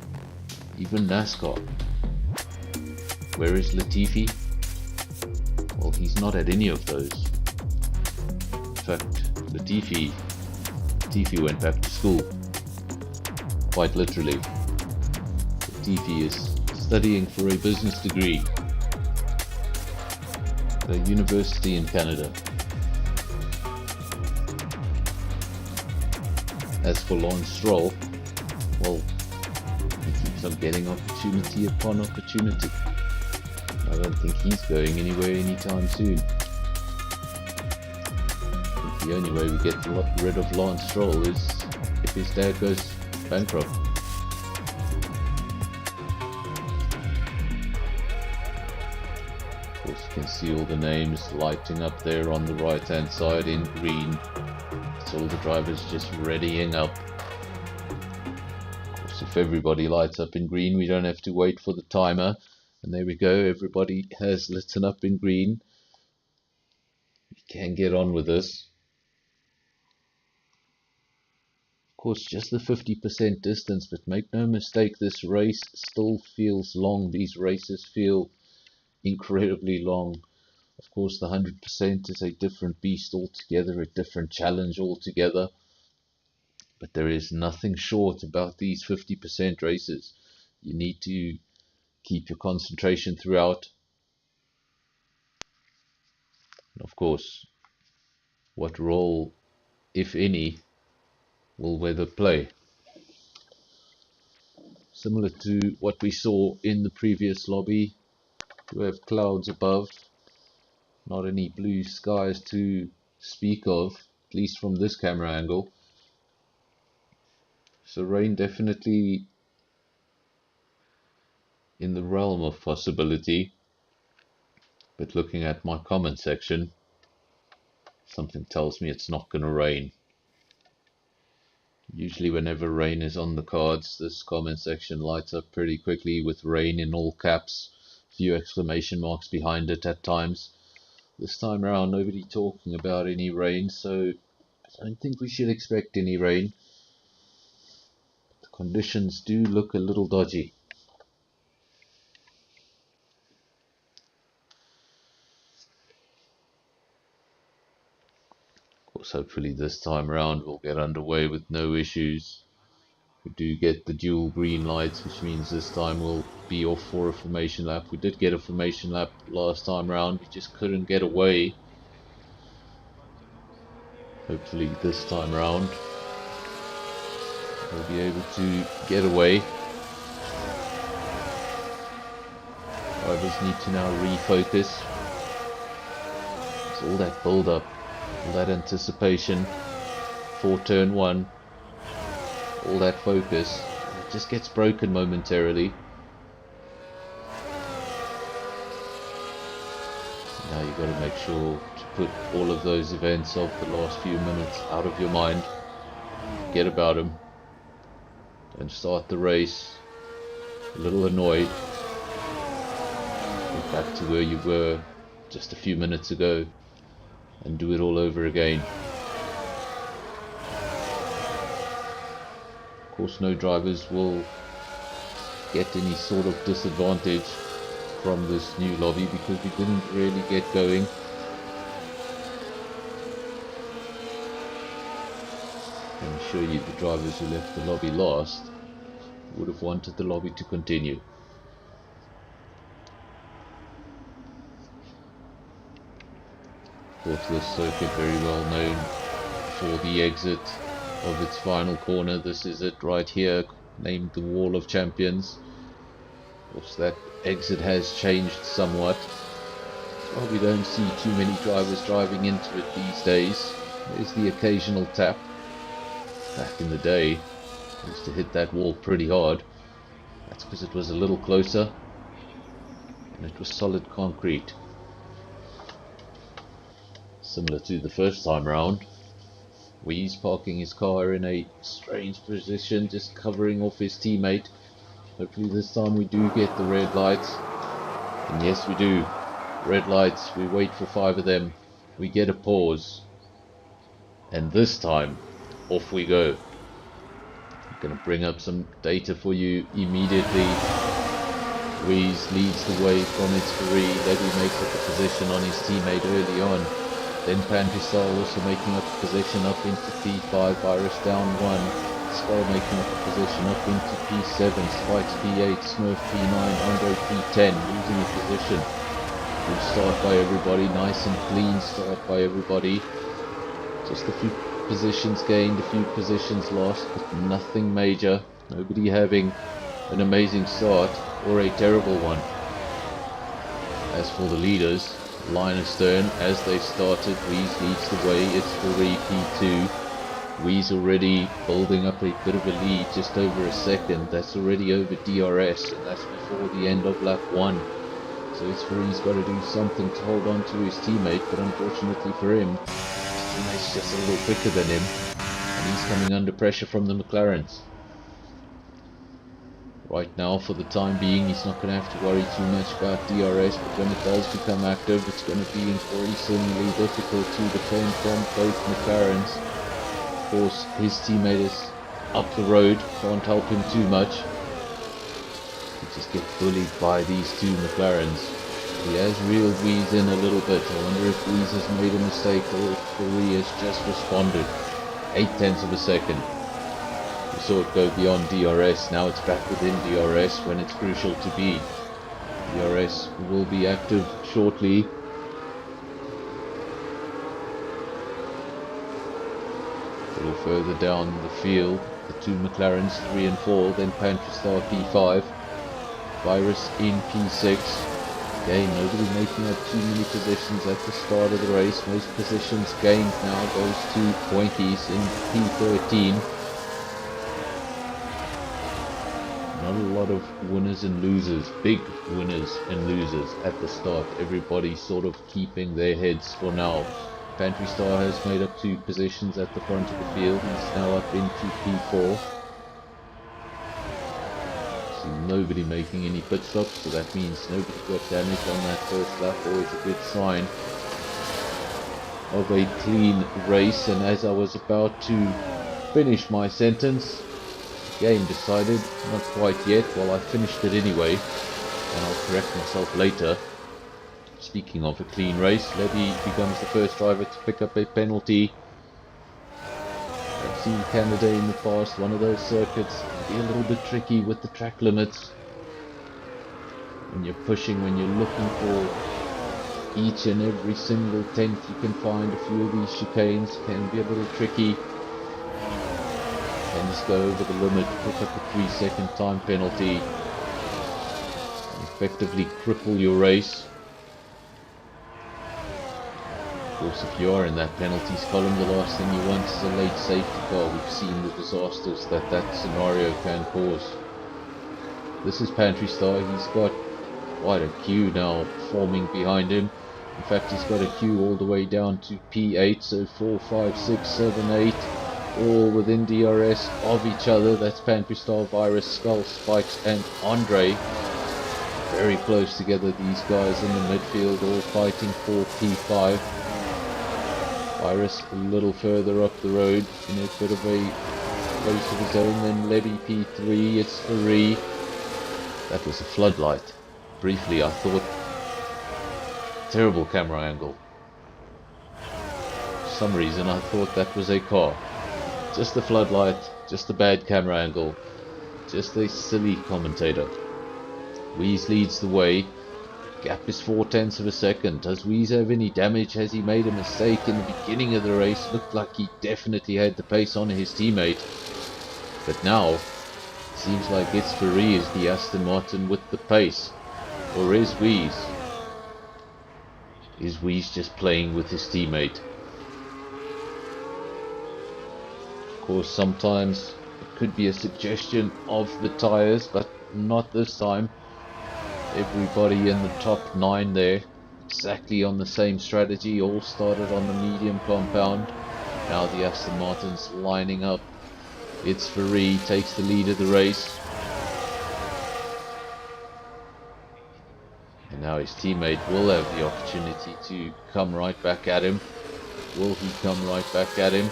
even NASCAR. Where is Latifi? Well, he's not at any of those. In fact, Latifi went back to school, quite literally. Latifi is studying for a business degree at a university in Canada. As for Lance Stroll, well, he keeps on getting opportunity upon opportunity. I don't think he's going anywhere anytime soon. I think the only way we get rid of Lance Stroll is if his dad goes bankrupt. Of course, you can see all the names lighting up there on the right hand side in green. It's all the drivers just readying up. Of course, if everybody lights up in green, we don't have to wait for the timer. And there we go, everybody has lit up in green. We can get on with this. Of course, just the 50% distance, but make no mistake, this race still feels long. These races feel incredibly long. Of course, the 100% is a different beast altogether, a different challenge altogether. But there is nothing short about these 50% races. You need to keep your concentration throughout. And of course, what role, if any, will weather play? Similar to what we saw in the previous lobby, you have clouds above, not any blue skies to speak of, at least from this camera angle. So rain definitely in the realm of possibility, but looking at my comment section, something tells me it's not going to rain. Usually whenever rain is on the cards, this comment section lights up pretty quickly with rain in all caps, few exclamation marks behind it at times. This time around, nobody talking about any rain, so I don't think we should expect any rain. The conditions do look a little dodgy. Of course, hopefully this time around we'll get underway with no issues. We do get the dual green lights, which means this time we'll be off for a formation lap. We did get a formation lap last time round, we just couldn't get away. Hopefully this time around we'll be able to get away. Drivers need to now refocus. It's all that build up, all that anticipation for turn 1, all that focus, it just gets broken momentarily. Now you've got to make sure to put all of those events of the last few minutes out of your mind. Forget about them. Don't start the race a little annoyed. Get back to where you were just a few minutes ago and do it all over again. Of course, no drivers will get any sort of disadvantage from this new lobby because we didn't really get going. I'm assure you the drivers who left the lobby last would have wanted the lobby to continue. course, this circuit very well known for the exit of its final corner. This is it right here, named the Wall of Champions. Of course, that exit has changed somewhat. Well, we don't see too many drivers driving into it these days. There's the occasional tap. Back in the day, I used to hit that wall pretty hard. That's because it was a little closer and it was solid concrete. Similar to the first time round. Wee's parking his car in a strange position, just covering off his teammate. Hopefully this time we do get the red lights. And yes, we do. Red lights, we wait for 5 of them. We get a pause. And this time, off we go. I'm going to bring up some data for you immediately. Weeze leads the way from its free. Levy makes up a position on his teammate early on. Then Pantristar also making up a position up into P5, Virus down 1. Skull making up a position up into P7, Spikes P8, Smurf P9, Andre P10, losing a position. Good start by everybody, nice and clean start by everybody. Just a few positions gained, a few positions lost, but nothing major. Nobody having an amazing start or a terrible one. As for the leaders, line astern, as they started, Weeze leads the way, it's Fury P2. Weeze already building up a bit of a lead, just over a second. That's already over DRS, and that's before the end of lap 1. So it's Fury's got to do something to hold on to his teammate, but unfortunately for him, his teammate's just a little quicker than him, and he's coming under pressure from the McLarens. Right now, for the time being, he's not going to have to worry too much about DRS, but when it does become active, it's going to be increasingly difficult to defend from both McLarens. Of course, his teammate is up the road, can't help him too much. He just gets bullied by these two McLarens. He has reeled Weeze in a little bit. I wonder if Weeze has made a mistake or if Fury has just responded. 0.8 of a second. We saw it go beyond DRS, now it's back within DRS when it's crucial to be. DRS will be active shortly. A little further down the field, the two McLarens 3 and 4, then Pantristar P5, Virus in P6. Again, nobody making up too many positions at the start of the race. Most positions gained now goes to Pointies in P13. Not a lot of winners and losers, big winners and losers at the start. Everybody sort of keeping their heads for now. Pantristar has made up 2 positions at the front of the field. He's now up into P4. So nobody making any pit stops, so that means nobody got damage on that first lap. Always a good sign of a clean race. And as I was about to finish my sentence, game decided, not quite yet, well I finished it anyway, and I'll correct myself later. Speaking of a clean race, Levy becomes the first driver to pick up a penalty. I've seen Canada in the past, one of those circuits can be a little bit tricky with the track limits. When you're pushing, when you're looking for each and every single tenth you can find, a few of these chicanes can be a little tricky. And just go over the limit, pick up a 3-second time penalty, and effectively cripple your race. Of course, if you are in that penalties column, the last thing you want is a late safety car. We've seen the disasters that scenario can cause. This is Pantristar. He's got quite a queue now forming behind him. In fact, he's got a queue all the way down to P8, so 4, 5, 6, 7, 8. All within DRS of each other. That's Pantristar, Virus, Skull, Spikes and Andre. Very close together, these guys in the midfield, all fighting for P5. Virus a little further up the road in a bit of a race of his own. Then Levy P3, it's Fury. That was a floodlight. Briefly I thought, terrible camera angle. For some reason I thought that was a car. Just a floodlight, just a bad camera angle, just a silly commentator. Weeze leads the way. Gap is 0.4 of a second. Does Weeze have any damage? Has he made a mistake in the beginning of the race? Looked like he definitely had the pace on his teammate. But now, seems like it's Ferrari is the Aston Martin with the pace. Or is Weeze? Is Weeze just playing with his teammate? Of course, sometimes it could be a suggestion of the tyres, but not this time. Everybody in the top 9 there, exactly on the same strategy, all started on the medium compound. Now the Aston Martin's lining up. It's Ferrari, takes the lead of the race. And now his teammate will have the opportunity to come right back at him. Will he come right back at him?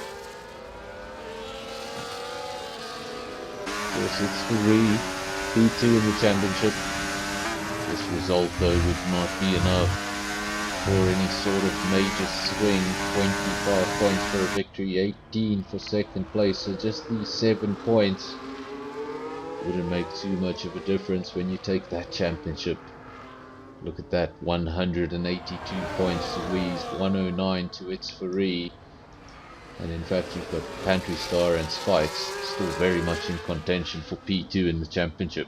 Of course, it's Ferrari, P2 in the championship. This result though would not be enough for any sort of major swing. 25 points for a victory, 18 for second place, so just these 7 points wouldn't make too much of a difference when you take that championship. Look at that, 182 points to Weeze, 109 to It's Ferrari, and in fact you've got Pantry Star and Spikes still very much in contention for P2 in the championship.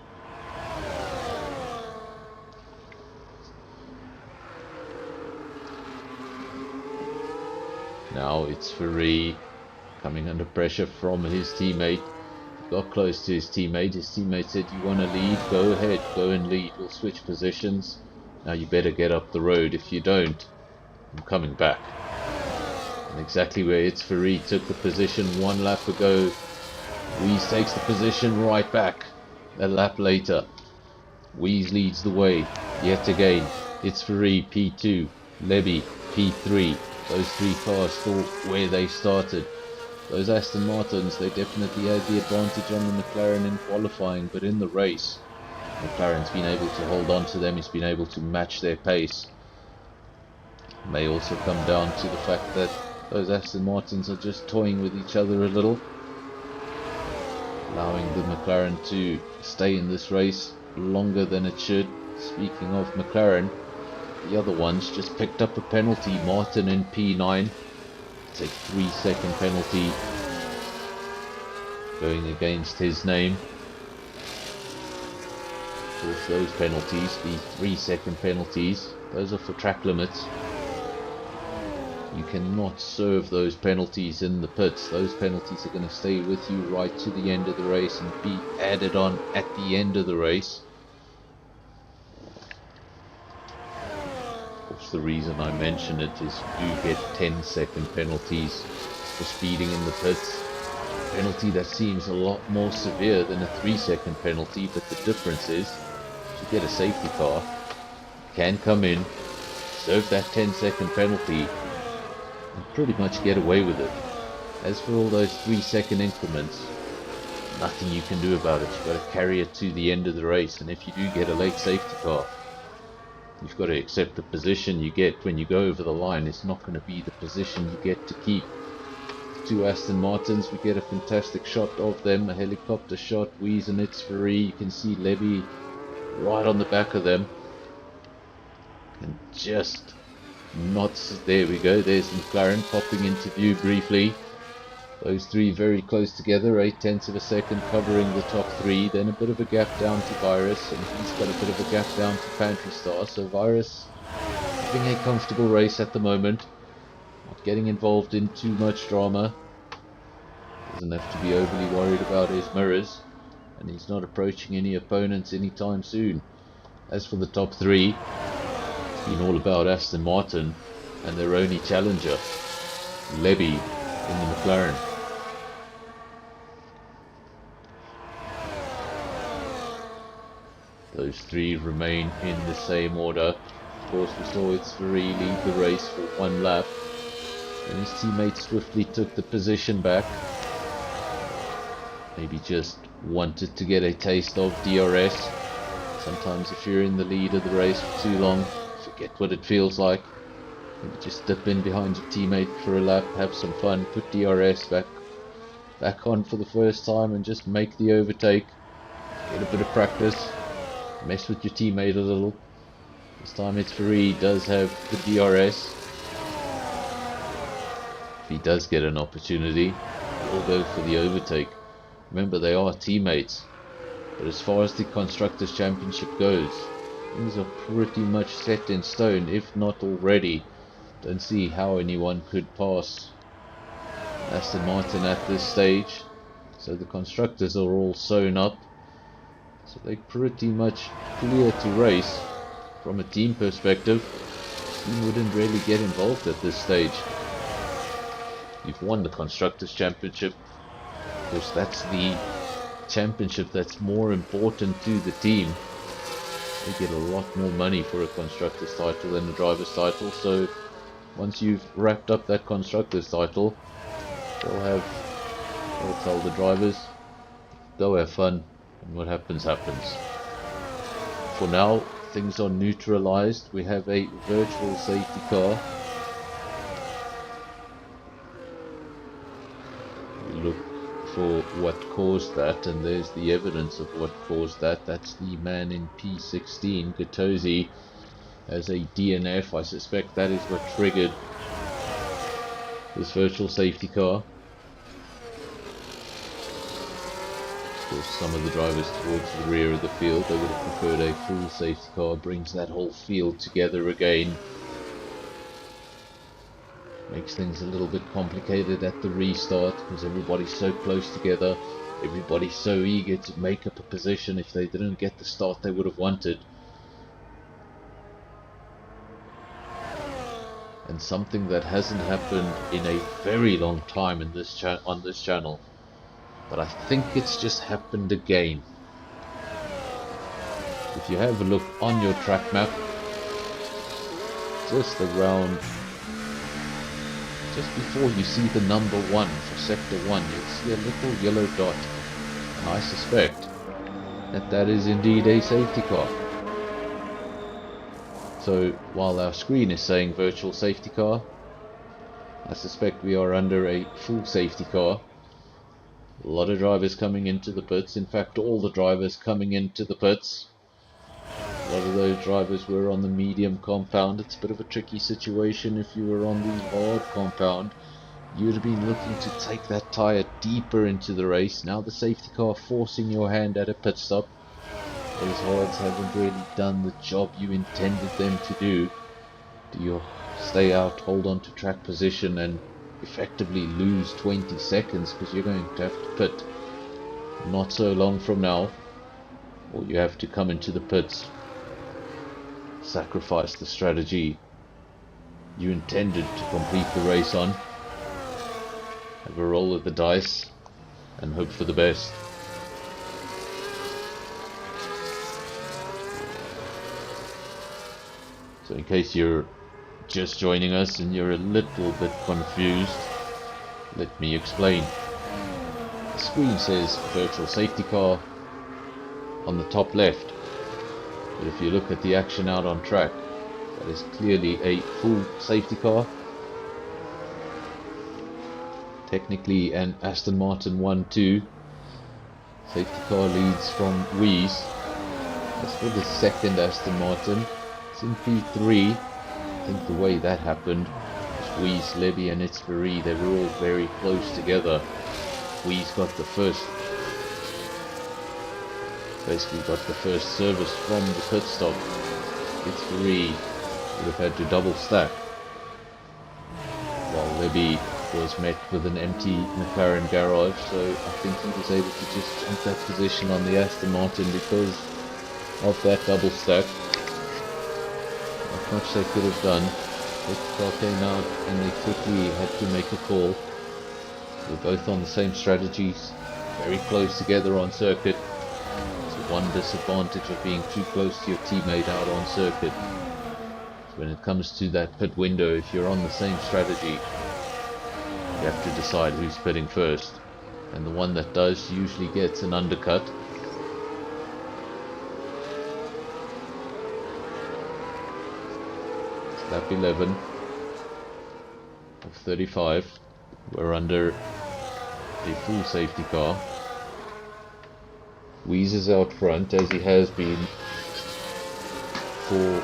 Now it's Ferrari coming under pressure from his teammate. Got close to his teammate. His teammate said, "You want to lead? Go ahead, go and lead. We'll switch positions. Now you better get up the road. If you don't, I'm coming back." And exactly where It's Ferrari took the position 1 lap ago, Weeze takes the position right back a lap later. Weeze leads the way yet again. It's Ferrari P2, Levy P3. Those 3 cars still where they started. Those Aston Martins, they definitely had the advantage on the McLaren in qualifying, but in the race, McLaren's been able to hold on to them. He's been able to match their pace. It may also come down to the fact that those Aston Martins are just toying with each other a little, allowing the McLaren to stay in this race longer than it should. Speaking of McLaren, the other ones just picked up a penalty. Martin in P9, it's a 3-second penalty going against his name. Of course, those penalties, the 3-second penalties, those are for track limits. You cannot serve those penalties in the pits. Those penalties are going to stay with you right to the end of the race and be added on at the end of the race. The reason I mention it is you do get 10-second penalties for speeding in the pits. A penalty that seems a lot more severe than a 3-second penalty, but the difference is if you get a safety car, you can come in, serve that 10-second penalty and pretty much get away with it. As for all those 3-second increments, nothing you can do about it. You've got to carry it to the end of the race, and if you do get a late safety car, you've got to accept the position you get when you go over the line. It's not going to be the position you get to keep. The 2 Aston Martins, we get a fantastic shot of them, a helicopter shot. Weeze and It's Ferrari, you can see Levy right on the back of them. And just not, there we go, there's McLaren popping into view briefly. Those 3 very close together, 0.8 of a second covering the top 3, then a bit of a gap down to Virus, and he's got a bit of a gap down to Pantry Star. So Virus having a comfortable race at the moment, not getting involved in too much drama, doesn't have to be overly worried about his mirrors, and he's not approaching any opponents anytime soon. As for the top 3, it's been all about Aston Martin and their only challenger, Levy in the McLaren. Those 3 remain in the same order. Of course, we saw It's Ferrari lead the race for 1 lap, and his teammate swiftly took the position back. Maybe just wanted to get a taste of DRS. Sometimes if you're in the lead of the race for too long, forget what it feels like. Maybe just dip in behind your teammate for a lap, have some fun, put DRS back on for the first time and just make the overtake. Get a bit of practice, mess with your teammate a little. This time it's free. He does have the DRS. If he does get an opportunity, he'll go for the overtake. Remember, they are teammates. But as far as the Constructors' Championship goes, things are pretty much set in stone, if not already. Don't see how anyone could pass Aston Martin at this stage. So the constructors are all sewn up. So they're pretty much clear to race. From a team perspective, the team wouldn't really get involved at this stage. You've won the Constructors' Championship. Of course, that's the championship that's more important to the team. They get a lot more money for a Constructors' title than a Driver's title. So once you've wrapped up that Constructors' title, they'll tell the drivers, go have fun, and what happens happens. For now, things are neutralized. We have a virtual safety car. We look for what caused that, and there's the evidence of what caused that. That's the man in P16, Gattuso, as a DNF. I suspect that is what triggered this virtual safety car. Of course, some of the drivers towards the rear of the field, they would have preferred a full safety car. Brings that whole field together again. Makes things a little bit complicated at the restart because everybody's so close together. Everybody's so eager to make up a position. If they didn't get the start they would have wanted. And something that hasn't happened in a very long time in this on this channel. But I think it's just happened again. If you have a look on your track map, just before you see the number 1 for sector 1, you'll see a little yellow dot. And I suspect that is indeed a safety car. So while our screen is saying virtual safety car, I suspect we are under a full safety car. A lot of drivers coming into the pits. In fact, all the drivers coming into the pits. A lot of those drivers were on the medium compound. It's a bit of a tricky situation. If you were on the hard compound, you'd have been looking to take that tyre deeper into the race. Now the safety car forcing your hand at a pit stop. Those hards haven't really done the job you intended them to do. Do you stay out, hold on to track position, and effectively lose 20 seconds because you're going to have to pit not so long from now, or you have to come into the pits, sacrifice the strategy you intended to complete the race on, have a roll of the dice and hope for the best. So in case you're just joining us and you're a little bit confused, let me explain. The screen says virtual safety car on the top left, but if you look at the action out on track, that is clearly a full safety car. Technically an Aston Martin 1-2. Safety car leads from Wies. As for the second Aston Martin, it's in P3. I think the way that happened was Wies, Levy and Itzbury, they were all very close together. Wies got the first, basically got the first service from the pit stop. Itzbury would have had to double stack, while Levy was met with an empty McLaren garage, so I think he was able to just jump that position on the Aston Martin because of that double stack. Not much they could have done. The car came out and they quickly had to make a call. They're both on the same strategies, very close together on circuit. It's one disadvantage of being too close to your teammate out on circuit. So when it comes to that pit window, if you're on the same strategy, you have to decide who's pitting first. And the one that does usually gets an undercut. Lap 11 of 35. We're under a full safety car. Wies is out front, as he has been for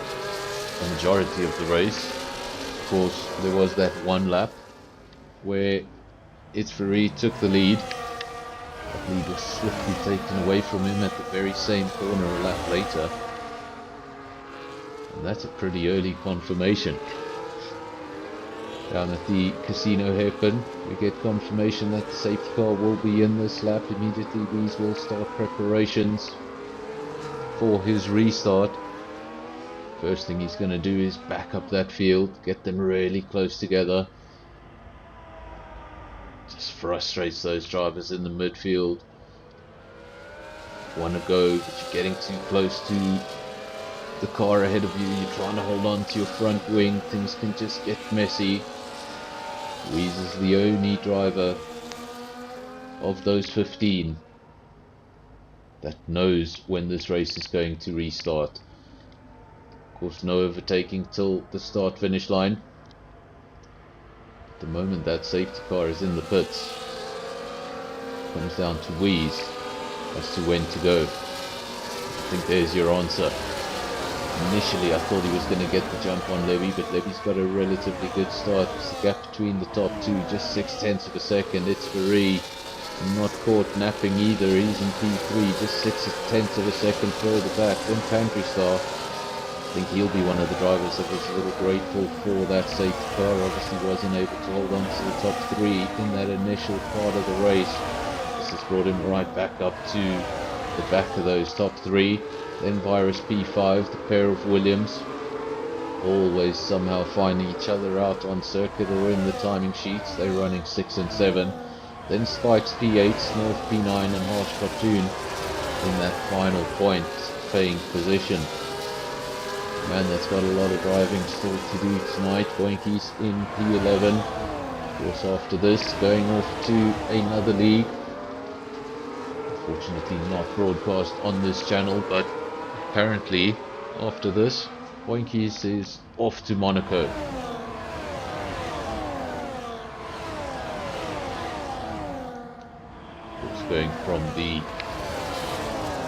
the majority of the race. Of course, there was that one lap where SAFRL took the lead. That lead was swiftly taken away from him at the very same corner a lap later. And that's a pretty early confirmation. Down at the casino hairpin, we get confirmation that the safety car will be in this lap. Immediately these will start preparations for his restart. First thing he's going to do is back up that field, get them really close together. Just frustrates those drivers in the midfield. Want to go, but you're getting too close to the car ahead of you. You're trying to hold on to your front wing. Things can just get messy. Louise is the only driver of those 15 that knows when this race is going to restart. Of course, no overtaking till the start finish line. At the moment that safety car is in the pits, comes down to Wheeze as to when to go. I think there's your answer. Initially I thought he was going to get the jump on Levy, but Levy's got a relatively good start. It's the gap between the top two, just 0.6 of a second. It's SAFRL, not caught napping either. He's in P3, just 0.6 of a second further back. Then Pantry Star, I think he'll be one of the drivers that was a little grateful for that safety car. Obviously wasn't able to hold on to the top three in that initial part of the race. This has brought him right back up to the back of those top three. Then Virus P5, the pair of Williams, always somehow finding each other out on circuit or in the timing sheets. They're running 6 and 7. Then Spikes P8, North P9 and Harsh Cartoon in that final point paying position. Man, that's got a lot of driving still to do tonight. Boinky's in P11. Of course, after this, going off to another league. Unfortunately not broadcast on this channel, but apparently after this, Boinky's is off to Monaco. It's going from the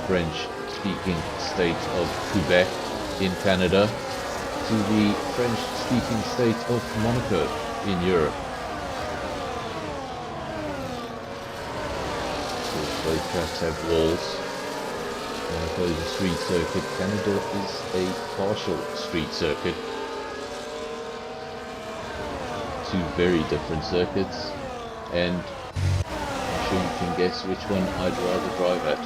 French-speaking state of Quebec in Canada to the French-speaking state of Monaco in Europe. Both tracks have walls. Monaco is a street circuit. Canada is a partial street circuit. Two very different circuits, and I'm sure you can guess which one I'd rather drive at.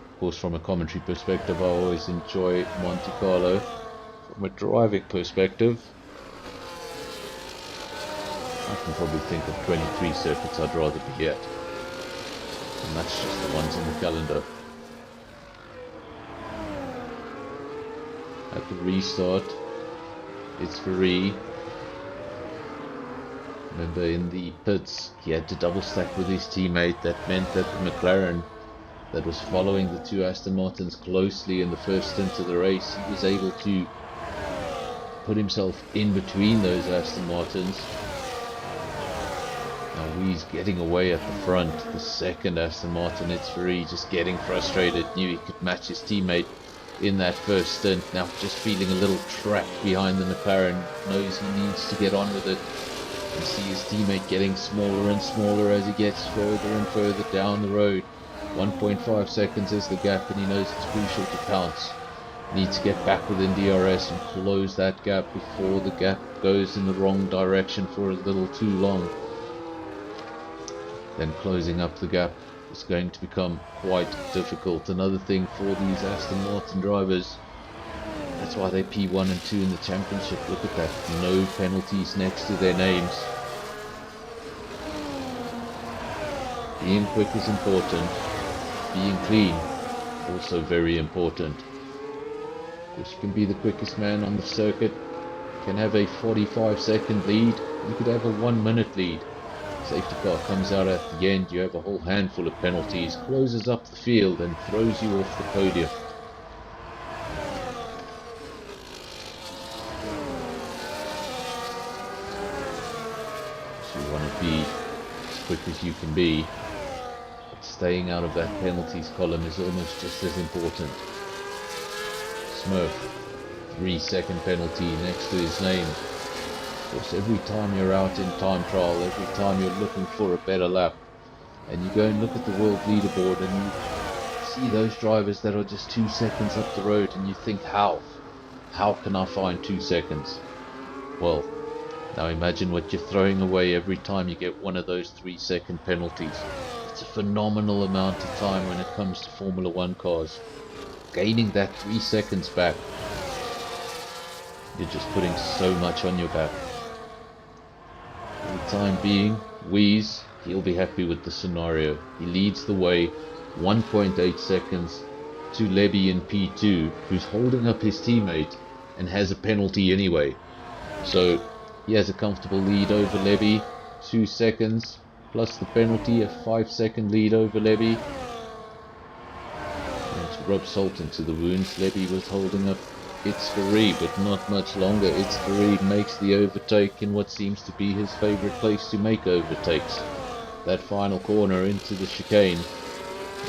Of course, from a commentary perspective, I always enjoy Monte Carlo. From a driving perspective, I can probably think of 23 circuits I'd rather be at, and that's just the ones on the calendar. At the restart, it's SAFRL. Remember, in the pits, he had to double stack with his teammate. That meant that the McLaren that was following the two Aston Martins closely in the first stint of the race, he was able to put himself in between those Aston Martins. Now he's getting away at the front. The second Aston Martin, it's SAFRL, just getting frustrated. Knew he could match his teammate in that first stint. Now just feeling a little trapped behind the McLaren. Knows he needs to get on with it. You see his teammate getting smaller and smaller as he gets further and further down the road. 1.5 seconds is the gap, and he knows it's crucial to pounce. Needs to get back within DRS and close that gap before the gap goes in the wrong direction for a little too long. Then closing up the gap is going to become quite difficult. Another thing for these Aston Martin drivers, that's why they P1 and 2 in the championship. Look at that, no penalties next to their names. Being quick is important. Being clean, also very important. Of course, you can be the quickest man on the circuit, you can have a 45-second lead, you could have a 1-minute lead. Safety car comes out at the end, you have a whole handful of penalties, closes up the field and throws you off the podium. So you want to be as quick as you can be. Staying out of that penalties column is almost just as important. Smurf. 3-second penalty next to his name. Of course, every time you're out in time trial, every time you're looking for a better lap, and you go and look at the world leaderboard and you see those drivers that are just 2 seconds up the road, and you think, how can I find 2 seconds? Well, now imagine what you're throwing away every time you get one of those 3-second penalties. It's a phenomenal amount of time when it comes to Formula 1 cars. Gaining that 3 seconds back, you're just putting so much on your back. For the time being, Wheeze, he'll be happy with the scenario. He leads the way 1.8 seconds to Levy in P2, who's holding up his teammate and has a penalty anyway. So he has a comfortable lead over Levy, 2 seconds plus the penalty, a 5-second lead over Levy. And to rub salt into the wounds, Levy was holding up SKR, but not much longer. SKR makes the overtake in what seems to be his favourite place to make overtakes. That final corner into the chicane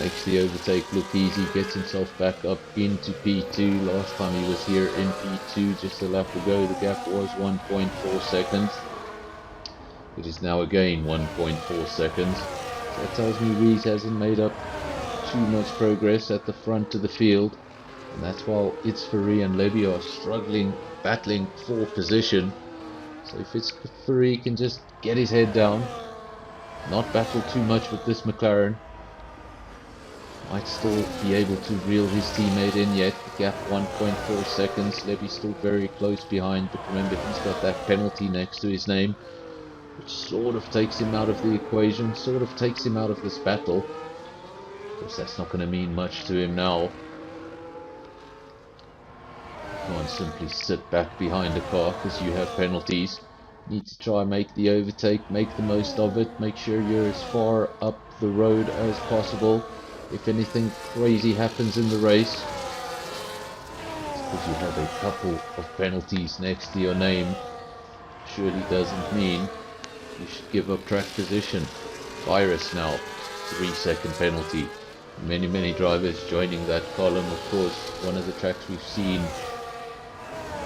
makes the overtake look easy, gets himself back up into P2. Last time he was here in P2 just a lap ago, the gap was 1.4 seconds. It is now again 1.4 seconds. So that tells me Rees hasn't made up too much progress at the front of the field. And that's while SKR and Levy are struggling, battling for position. So if SKR can just get his head down, not battle too much with this McLaren, might still be able to reel his teammate in yet. The gap 1.4 seconds. Levy's still very close behind, but remember he's got that penalty next to his name, which sort of takes him out of the equation, sort of takes him out of this battle. Of course, that's not going to mean much to him now. You can't simply sit back behind a car because you have penalties. You need to try and make the overtake, make the most of it, make sure you're as far up the road as possible. If anything crazy happens in the race, it's because you have a couple of penalties next to your name. Surely doesn't mean you should give up track position. Virus now, 3-second penalty. Many drivers joining that column. Of course, one of the tracks we've seen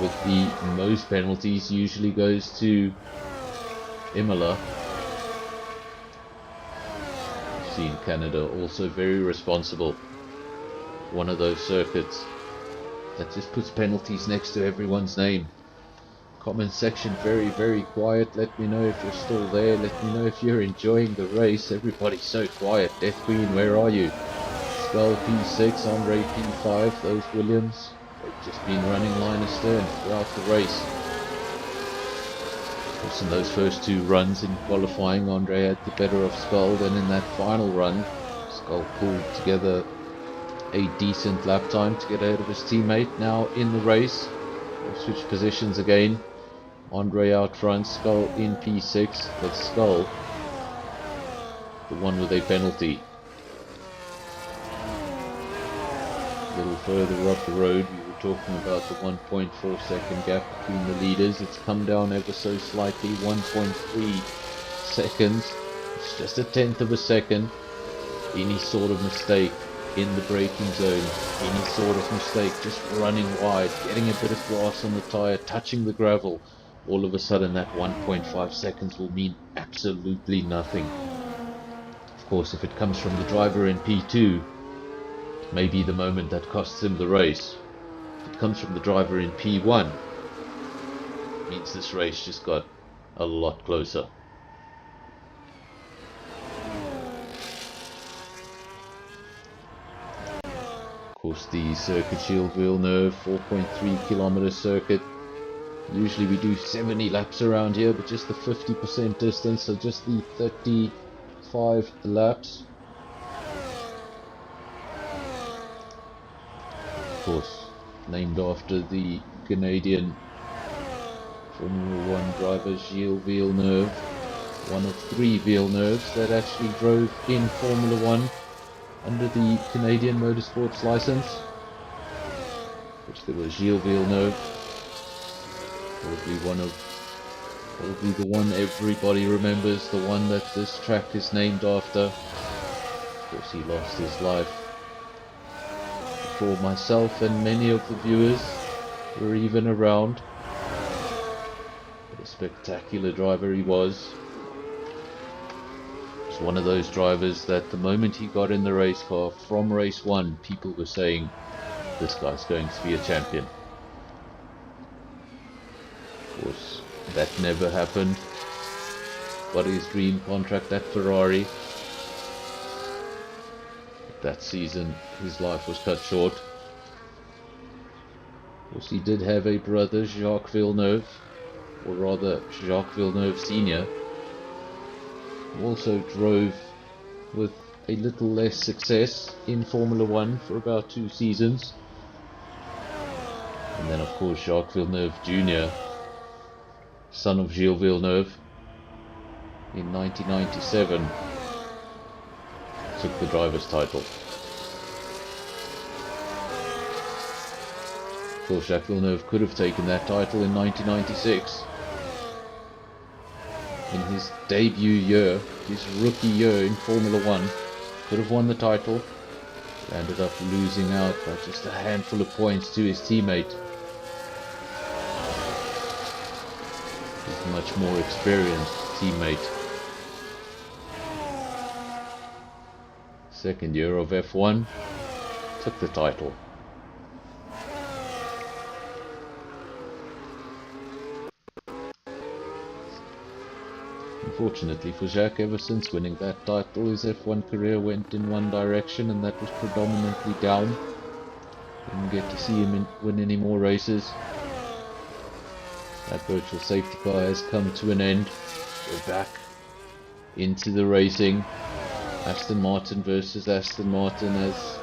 with the most penalties usually goes to Imola. We've seen Canada also very responsible. One of those circuits that just puts penalties next to everyone's name. Comment section very quiet. Let me know if you're still there. Let me know if you're enjoying the race. Everybody's so quiet. Death Queen, where are you? Skull P6, Andre P5, those Williams, they've just been running line astern throughout the race. Of course, in those first two runs in qualifying, Andre had the better of Skull. Then in that final run, Skull pulled together a decent lap time to get ahead of his teammate. Now in the race, we'll switch positions again. Andre out front, Skull in P6, but Skull, the one with a penalty. A little further up the road, we were talking about the 1.4 second gap between the leaders. It's come down ever so slightly, 1.3 seconds. It's just a tenth of a second. Any sort of mistake in the braking zone, any sort of mistake just running wide, getting a bit of grass on the tyre, touching the gravel, all of a sudden that 1.5 seconds will mean absolutely nothing. Of course, if it comes from the driver in P2, it may be the moment that costs him the race. If it comes from the driver in P1, it means this race just got a lot closer. Of course, the circuit Gilles Villeneuve 4.3 kilometer circuit. Usually we do 70 laps around here, but just the 50% distance, so just the 35 laps. Of course, named after the Canadian Formula 1 driver Gilles Villeneuve, one of 3 Villeneuves that actually drove in Formula 1 under the Canadian Motorsports license. Which there was Gilles Villeneuve, probably the one everybody remembers, the one that this track is named after. Of course, he lost his life before myself and many of the viewers were even around. What a spectacular driver he was. He's one of those drivers that the moment he got in the race car from race 1, people were saying, this guy's going to be a champion. Of course, that never happened. Got his dream contract at Ferrari. That season, his life was cut short. Of course, he did have a brother, Jacques Villeneuve, or rather Jacques Villeneuve Sr., who also drove with a little less success in Formula 1 for about 2 seasons. And then of course Jacques Villeneuve Jr., son of Gilles Villeneuve, in 1997 took the driver's title. Of course, Jacques Villeneuve could have taken that title in 1996. In his debut year, his rookie year in Formula 1, could have won the title. Ended up losing out by just a handful of points to his teammate. His much more experienced teammate. Second year of F1, took the title. Unfortunately for Jacques, ever since winning that title, his F1 career went in one direction, and that was predominantly down. Didn't get to see him win any more races. That virtual safety car has come to an end. We're back into the racing. Aston Martin versus Aston Martin, as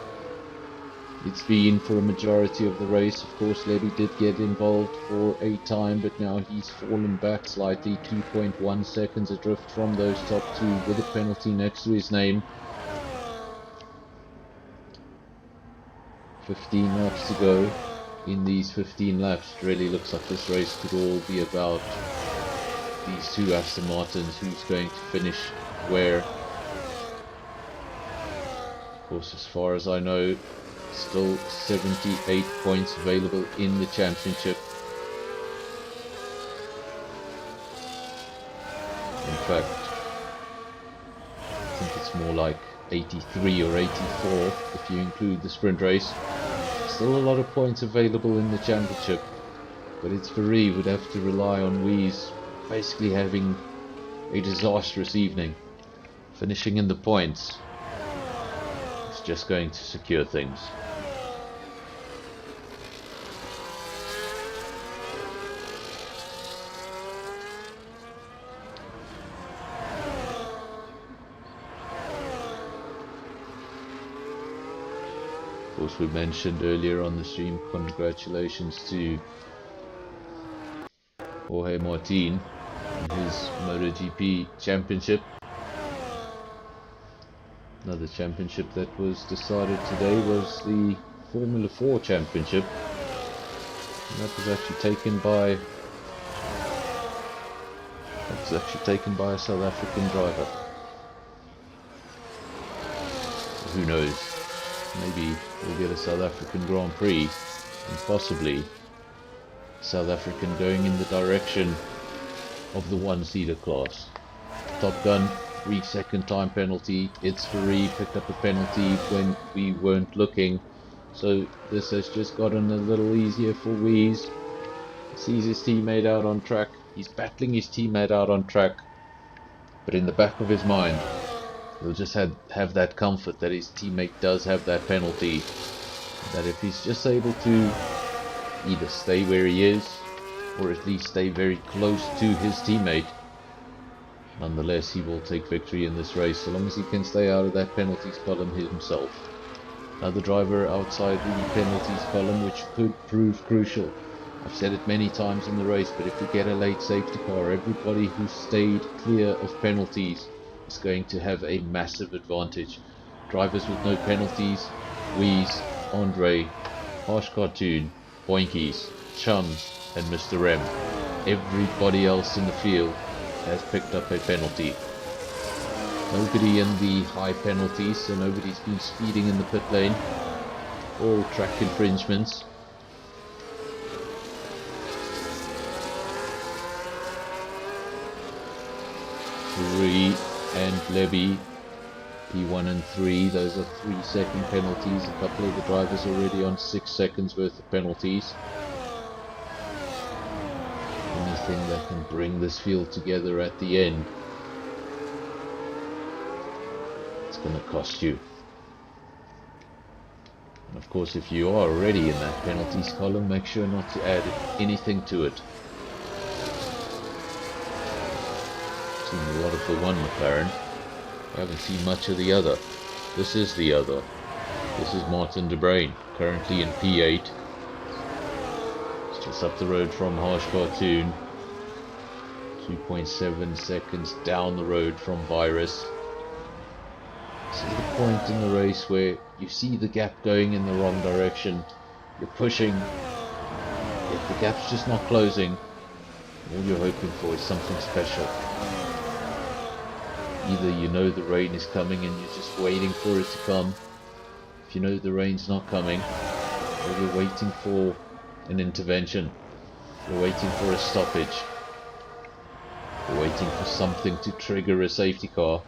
it's been for a majority of the race. Of course, Levy did get involved for a time, but now he's fallen back slightly, 2.1 seconds adrift from those top two, with a penalty next to his name. 15 laps to go. In these 15 laps, it really looks like this race could all be about these two Aston Martins, who's going to finish where. Of course, as far as I know, still 78 points available in the championship. In fact, I think it's more like 83 or 84 if you include the sprint race. Still a lot of points available in the championship, but it's Ferrari would have to rely on Wees basically having a disastrous evening. Finishing in the points is just going to secure things. Of course, we mentioned earlier on the stream, congratulations to Jorge Martin and his MotoGP championship. Another championship that was decided today was the Formula 4 championship, and that was actually taken by a South African driver. Who knows? Maybe we'll get a South African Grand Prix, and possibly South African going in the direction of the one-seater class. Top Gun, 3-second time penalty. It's Ferrari picked up a penalty when we weren't looking, so this has just gotten a little easier for Wees. Sees his teammate out on track. He's battling his teammate out on track, but in the back of his mind, he'll just have that comfort that his teammate does have that penalty, that if he's just able to either stay where he is or at least stay very close to his teammate, nonetheless he will take victory in this race, so long as he can stay out of that penalties column himself. Another driver outside the penalties column, which could prove crucial. I've said it many times in the race, but if we get a late safety car, everybody who stayed clear of penalties is going to have a massive advantage. Drivers with no penalties, Wees, Andre, Harsh Cartoon, Boinkies, Chums and Mr. M. Everybody else in the field has picked up a penalty. Nobody in the high penalties, so nobody's been speeding in the pit lane. all track infringements. Rui and Levy, P1 and 3, those are 3-second penalties. A couple of the drivers already on 6 seconds worth of penalties. Anything that can bring this field together at the end, it's going to cost you. And of course, if you are already in that penalties column, make sure not to add anything to it. Seen a lot of the one McLaren. I haven't seen much of the other. This is the other. This is Martin de Bruyn, currently in P8. It's just up the road from Harsh Cartoon. 2.7 seconds down the road from Virus. This is the point in the race where you see the gap going in the wrong direction. You're pushing, yet the gap's just not closing. All you're hoping for is something special. Either you know the rain is coming and you're just waiting for it to come. If you know the rain's not coming, or you're waiting for an intervention. You're waiting for a stoppage. You're waiting for something to trigger a safety car.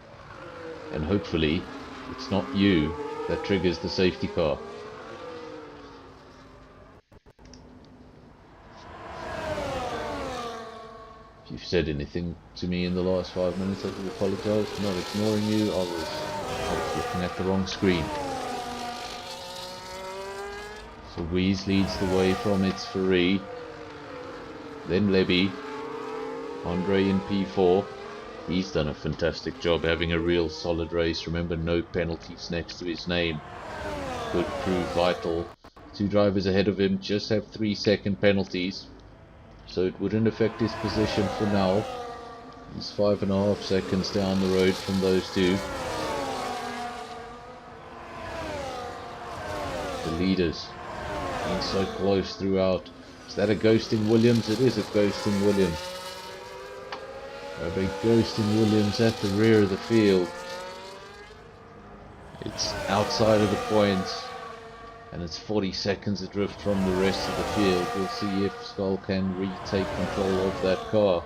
And hopefully, it's not you that triggers the safety car. If you've said anything to me in the last 5 minutes, I do apologise for not ignoring you. I was looking at the wrong screen. So Weeze leads the way from its Ferrari. Then Levy. Andre in P4. He's done a fantastic job having a real solid race. Remember, no penalties next to his name. Could prove vital. 2 drivers ahead of him just have 3-second penalties, so it wouldn't affect his position for now. He's 5.5 seconds down the road from those 2. The leaders being so close throughout. Is that a ghosting Williams? It is a ghosting Williams. A big ghosting Williams at the rear of the field. It's outside of the points, and it's 40 seconds adrift from the rest of the field. We'll see if Skull can retake control of that car.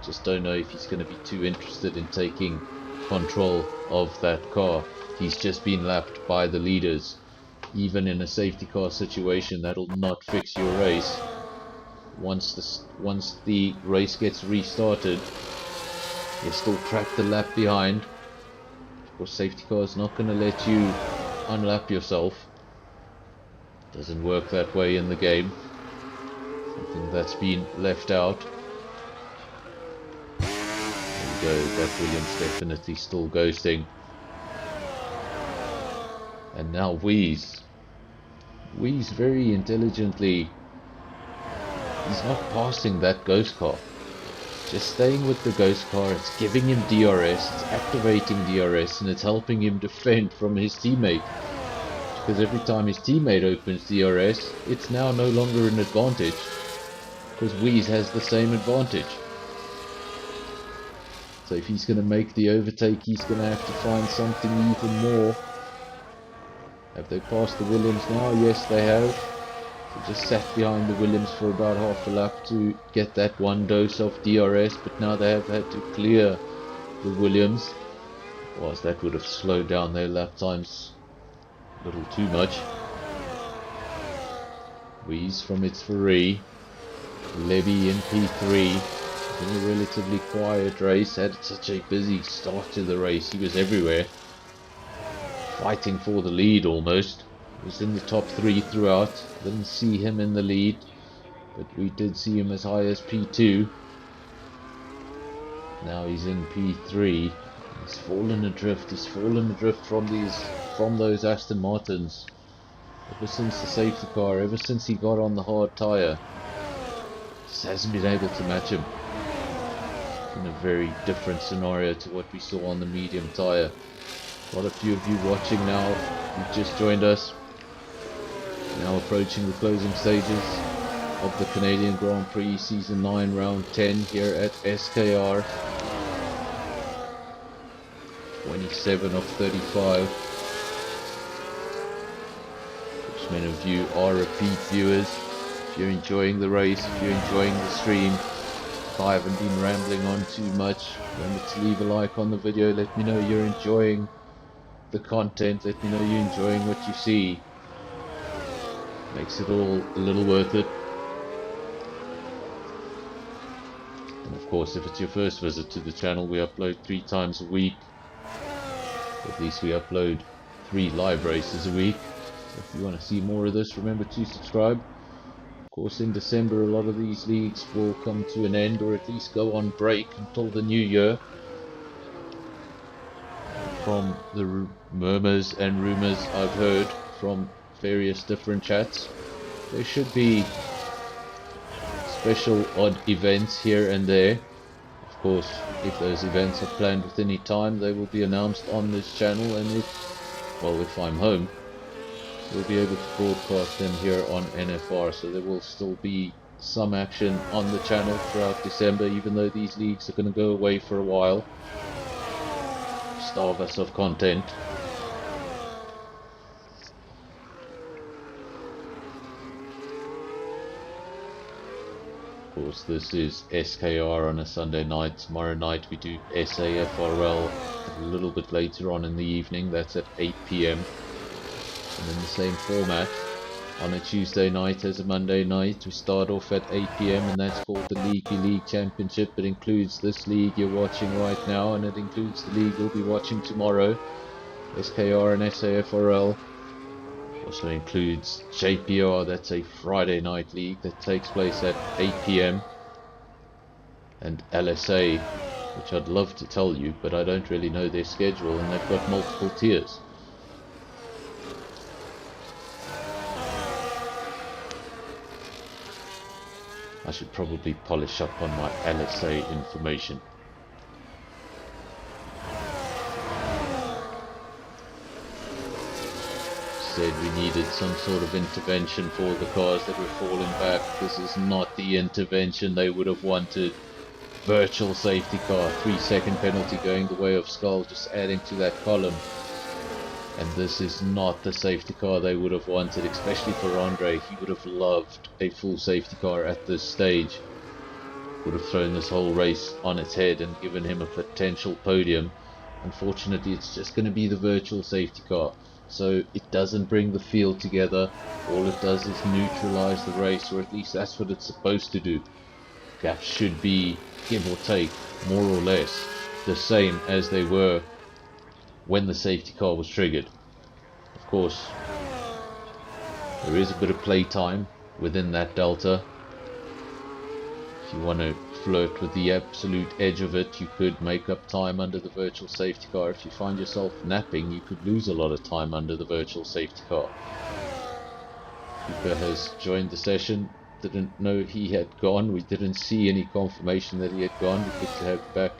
Just don't know if he's going to be too interested in taking control of that car. He's just been lapped by the leaders. Even in a safety car situation, that'll not fix your race. Once the race gets restarted, you're still trapped a lap behind. Of course, safety car is not going to let you unlap yourself. Doesn't work that way in the game. Something that's been left out. There we go, that Williams definitely still ghosting. And now Weeze. Weeze very intelligently. He's not passing that ghost car. Just staying with the ghost car, it's giving him DRS, it's activating DRS, and it's helping him defend from his teammate. Because every time his teammate opens DRS, it's now no longer an advantage, because Weeze has the same advantage. So if he's going to make the overtake, he's going to have to find something even more. Have they passed the Williams now? Yes, they have. They just sat behind the Williams for about half a lap to get that one dose of DRS, but now they have had to clear the Williams. Whilst that would have slowed down their lap times a little too much. Weeze from its Ferrari. Levy in P3. In a relatively quiet race, had such a busy start to the race. He was everywhere, fighting for the lead almost. Was in the top 3 throughout. Didn't see him in the lead, but we did see him as high as P2. Now he's in P3. He's fallen adrift. He's fallen adrift from those Aston Martins. Ever since the safety car, ever since he got on the hard tyre, just hasn't been able to match him. In a very different scenario to what we saw on the medium tyre. Quite a few of you watching now, you've just joined us. Now approaching the closing stages of the Canadian Grand Prix Season 9 Round 10 here at SKR. 27 of 35. many of you are repeat viewers. If you're enjoying the race, if you're enjoying the stream, if I haven't been rambling on too much, remember to leave a like on the video. Let me know you're enjoying the content. Let me know you're enjoying what you see. Makes it all a little worth it. And of course, if it's your first visit to the channel, we upload 3 times a week. At least we upload 3 live races a week. If you want to see more of this, remember to subscribe. Of course, in December, a lot of these leagues will come to an end, or at least go on break until the new year. From the murmurs and rumors I've heard from various different chats, there should be special odd events here and there. Of course, if those events are planned with any time, they will be announced on this channel, and if I'm home, we'll be able to broadcast them here on NFR. So there will still be some action on the channel throughout December, even though these leagues are going to go away for a while, starve us of content. Of course, this is SKR on a Sunday night. Tomorrow night we do SAFRL a little bit later on in the evening. That's at 8 PM. And in the same format, on a Tuesday night as a Monday night, we start off at 8 PM, and that's called the League Championship. It includes this league you're watching right now, and it includes the league you'll be watching tomorrow, SKR and SAFRL. Also includes JPR, that's a Friday night league that takes place at 8 PM. And LSA, which I'd love to tell you, but I don't really know their schedule, and they've got multiple tiers. I should probably polish up on my LSA information. Said we needed some sort of intervention for the cars that were falling back. This is not the intervention they would have wanted. Virtual safety car, 3-second penalty going the way of Skull, just adding to that column. And this is not the safety car they would have wanted, especially for Andre. He would have loved a full safety car at this stage. Would have thrown this whole race on its head and given him a potential podium. Unfortunately, it's just going to be the virtual safety car. So it doesn't bring the field together. All it does is neutralize the race, or at least that's what it's supposed to do. Gaps should be, give or take, more or less the same as they were when the safety car was triggered. Of course, there is a bit of play time within that delta. If you want to flirt with the absolute edge of it, you could make up time under the virtual safety car. If you find yourself napping, you could lose a lot of time under the virtual safety car. Cooper has joined the session. Didn't know he had gone. We didn't see any confirmation that he had gone. Good to have back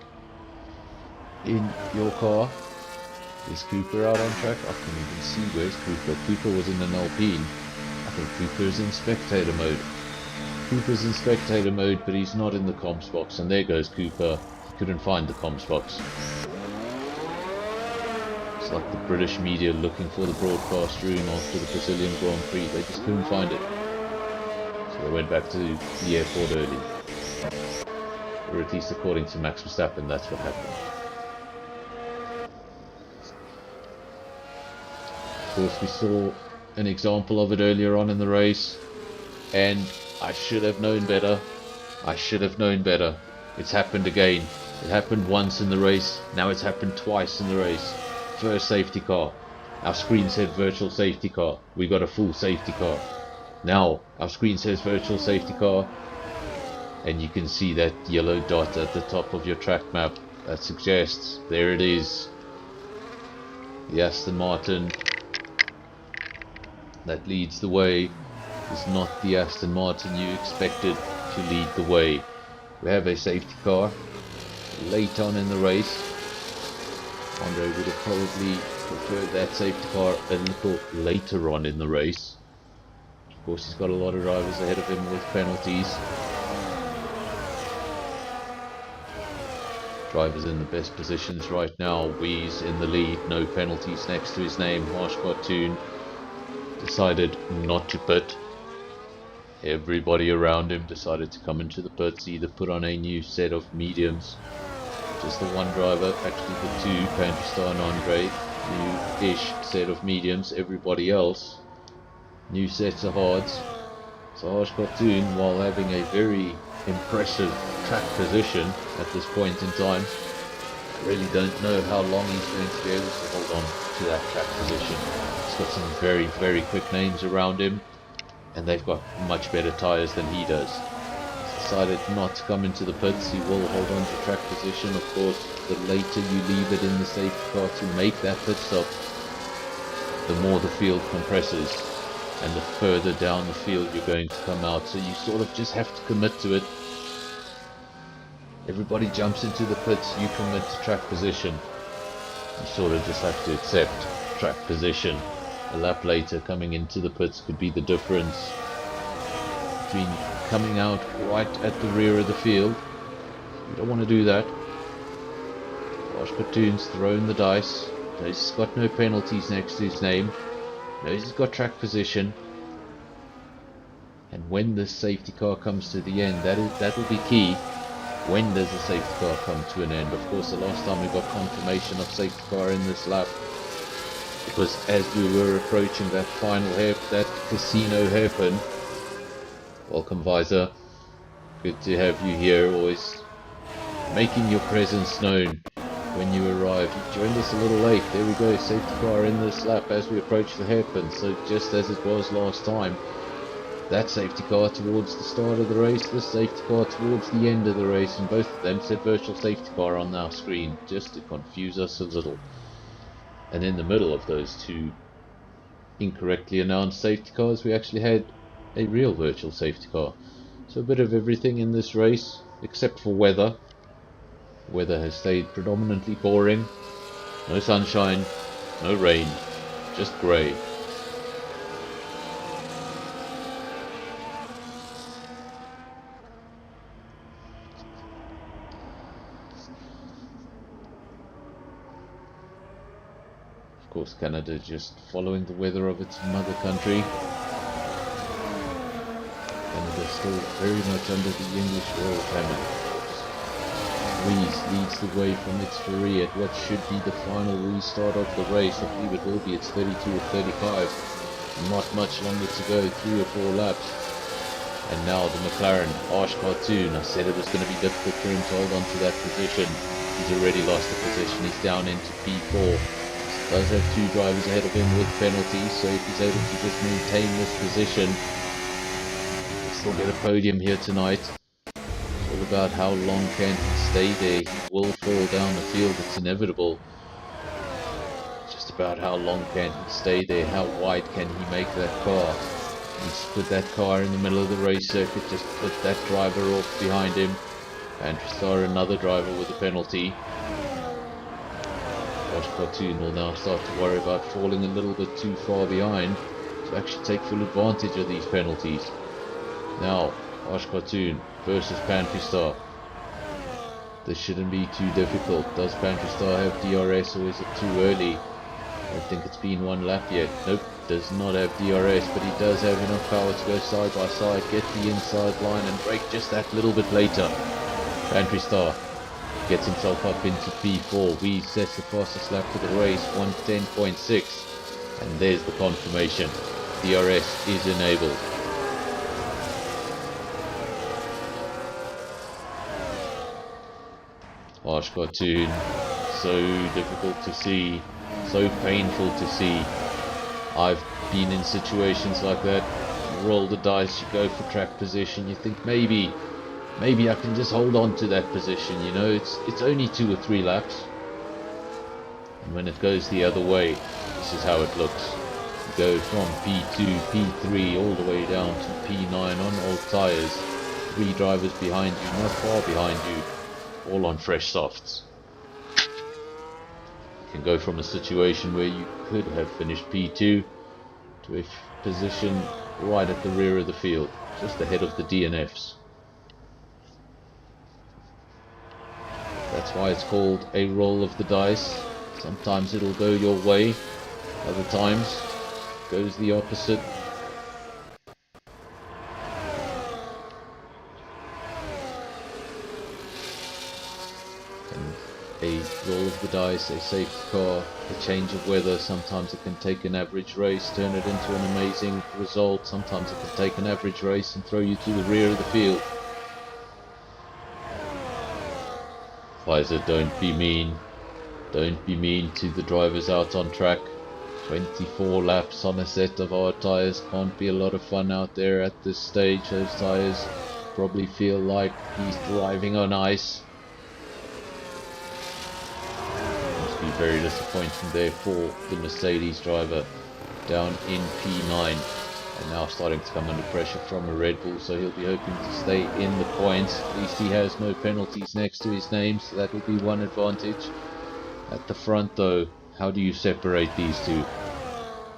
in your car. Is Cooper out on track? I can't even see where's Cooper. Cooper was in an Alpine. I think Cooper's in spectator mode. Cooper's in spectator mode, but he's not in the comms box. And there goes Cooper. He couldn't find the comms box. It's like the British media looking for the broadcast room after the Brazilian Grand Prix. They just couldn't find it. So they went back to the airport early. Or at least according to Max Verstappen, that's what happened. Of course, we saw an example of it earlier on in the race, and I should have known better. I should have known better. It's happened again. It happened once in the race, now it's happened twice in the race. First safety car. Our screen said virtual safety car. We got a full safety car. Now, our screen says virtual safety car, and you can see that yellow dot at the top of your track map. That suggests, there it is, the Aston Martin that leads the way is not the Aston Martin you expected to lead the way. We have a safety car late on in the race. Andre would have probably preferred that safety car a little later on in the race. Of course, he's got a lot of drivers ahead of him with penalties. Drivers in the best positions right now. Weeze in the lead, no penalties next to his name. Harsh Cartoon decided not to pit. Everybody around him decided to come into the pits, either put on a new set of mediums. Just the one driver, actually the two, Pantry and Andre, new-ish set of mediums. Everybody else, new sets of hards. So Harsh Cartoon, while having a very impressive track position at this point in time, I really don't know how long he's going to be able to hold on to that track position. He's got some very, very quick names around him, and they've got much better tyres than he does. He's decided not to come into the pits. He will hold on to track position. Of course, the later you leave it in the safety car to make that pit stop, the more the field compresses, and the further down the field you're going to come out. So you sort of just have to commit to it. Everybody jumps into the pits, you commit to track position. You sort of just have to accept track position. A lap later, coming into the pits could be the difference between coming out right at the rear of the field. You don't want to do that. Harsh Cartoon's thrown the dice. Knows he's got no penalties next to his name. Knows he's got track position. And when the safety car comes to the end, that will be key. When does the safety car come to an end? Of course, the last time we got confirmation of safety car in this lap, it was as we were approaching that final that casino hairpin. Welcome, Visor. Good to have you here, always making your presence known when you arrive. You joined us a little late. There we go, safety car in this lap as we approach the hairpin. So just as it was last time, that safety car towards the start of the race, this safety car towards the end of the race, and both of them said virtual safety car on our screen, just to confuse us a little. And in the middle of those two incorrectly announced safety cars, we actually had a real virtual safety car. So a bit of everything in this race, except for weather. Weather has stayed predominantly boring. No sunshine, no rain, just grey. Of course, Canada just following the weather of its mother country. Canada still very much under the English royal famine. Rees leads the way from its Ferrari at what should be the final restart of the race. I believe it will be. It's 32 or 35. Not much longer to go, 3 or 4 laps. And now the McLaren, Harsh Cartoon. I said it was going to be difficult for him to hold on to that position. He's already lost the position. He's down into P4. Does have 2 drivers ahead of him with penalties, so if he's able to just maintain this position, he'll still get a podium here tonight. It's all about how long can he stay there. He will fall down the field, it's inevitable. It's just about how long can he stay there, how wide can he make that car. He's put that car in the middle of the race circuit, just put that driver off behind him. Pantry another driver with a penalty. Harsh Cartoon will now start to worry about falling a little bit too far behind to actually take full advantage of these penalties. Now, Harsh Cartoon versus Pantry. This shouldn't be too difficult. Does Pantry have DRS, or is it too early? I don't think it's been 1 lap yet. Nope, does not have DRS, but he does have enough power to go side by side, get the inside line and brake just that little bit later. Pantry gets himself up into P4. Weave sets the fastest lap of the race, 110.6. And there's the confirmation. DRS is enabled. Harsh Cartoon, so difficult to see, so painful to see. I've been in situations like that. You roll the dice, you go for track position, you think maybe I can just hold on to that position, you know, it's only 2 or 3 laps. And when it goes the other way, this is how it looks. You go from P2, P3 all the way down to P9 on old tyres. 3 drivers behind you, not far behind you, all on fresh softs. You can go from a situation where you could have finished P2 to a position right at the rear of the field, just ahead of the DNFs. That's why it's called a roll of the dice. Sometimes it'll go your way, other times goes the opposite. And a roll of the dice, a safety car, a change of weather, sometimes it can take an average race, turn it into an amazing result. Sometimes it can take an average race and throw you to the rear of the field. Pfizer, don't be mean. Don't be mean to the drivers out on track. 24 laps on a set of hard tyres can't be a lot of fun out there at this stage. Those tyres probably feel like he's driving on ice. Must be very disappointing there for the Mercedes driver down in P9. And now starting to come under pressure from a Red Bull, so he'll be hoping to stay in the points. At least he has no penalties next to his name, so that will be one advantage. At the front though, how do you separate these two?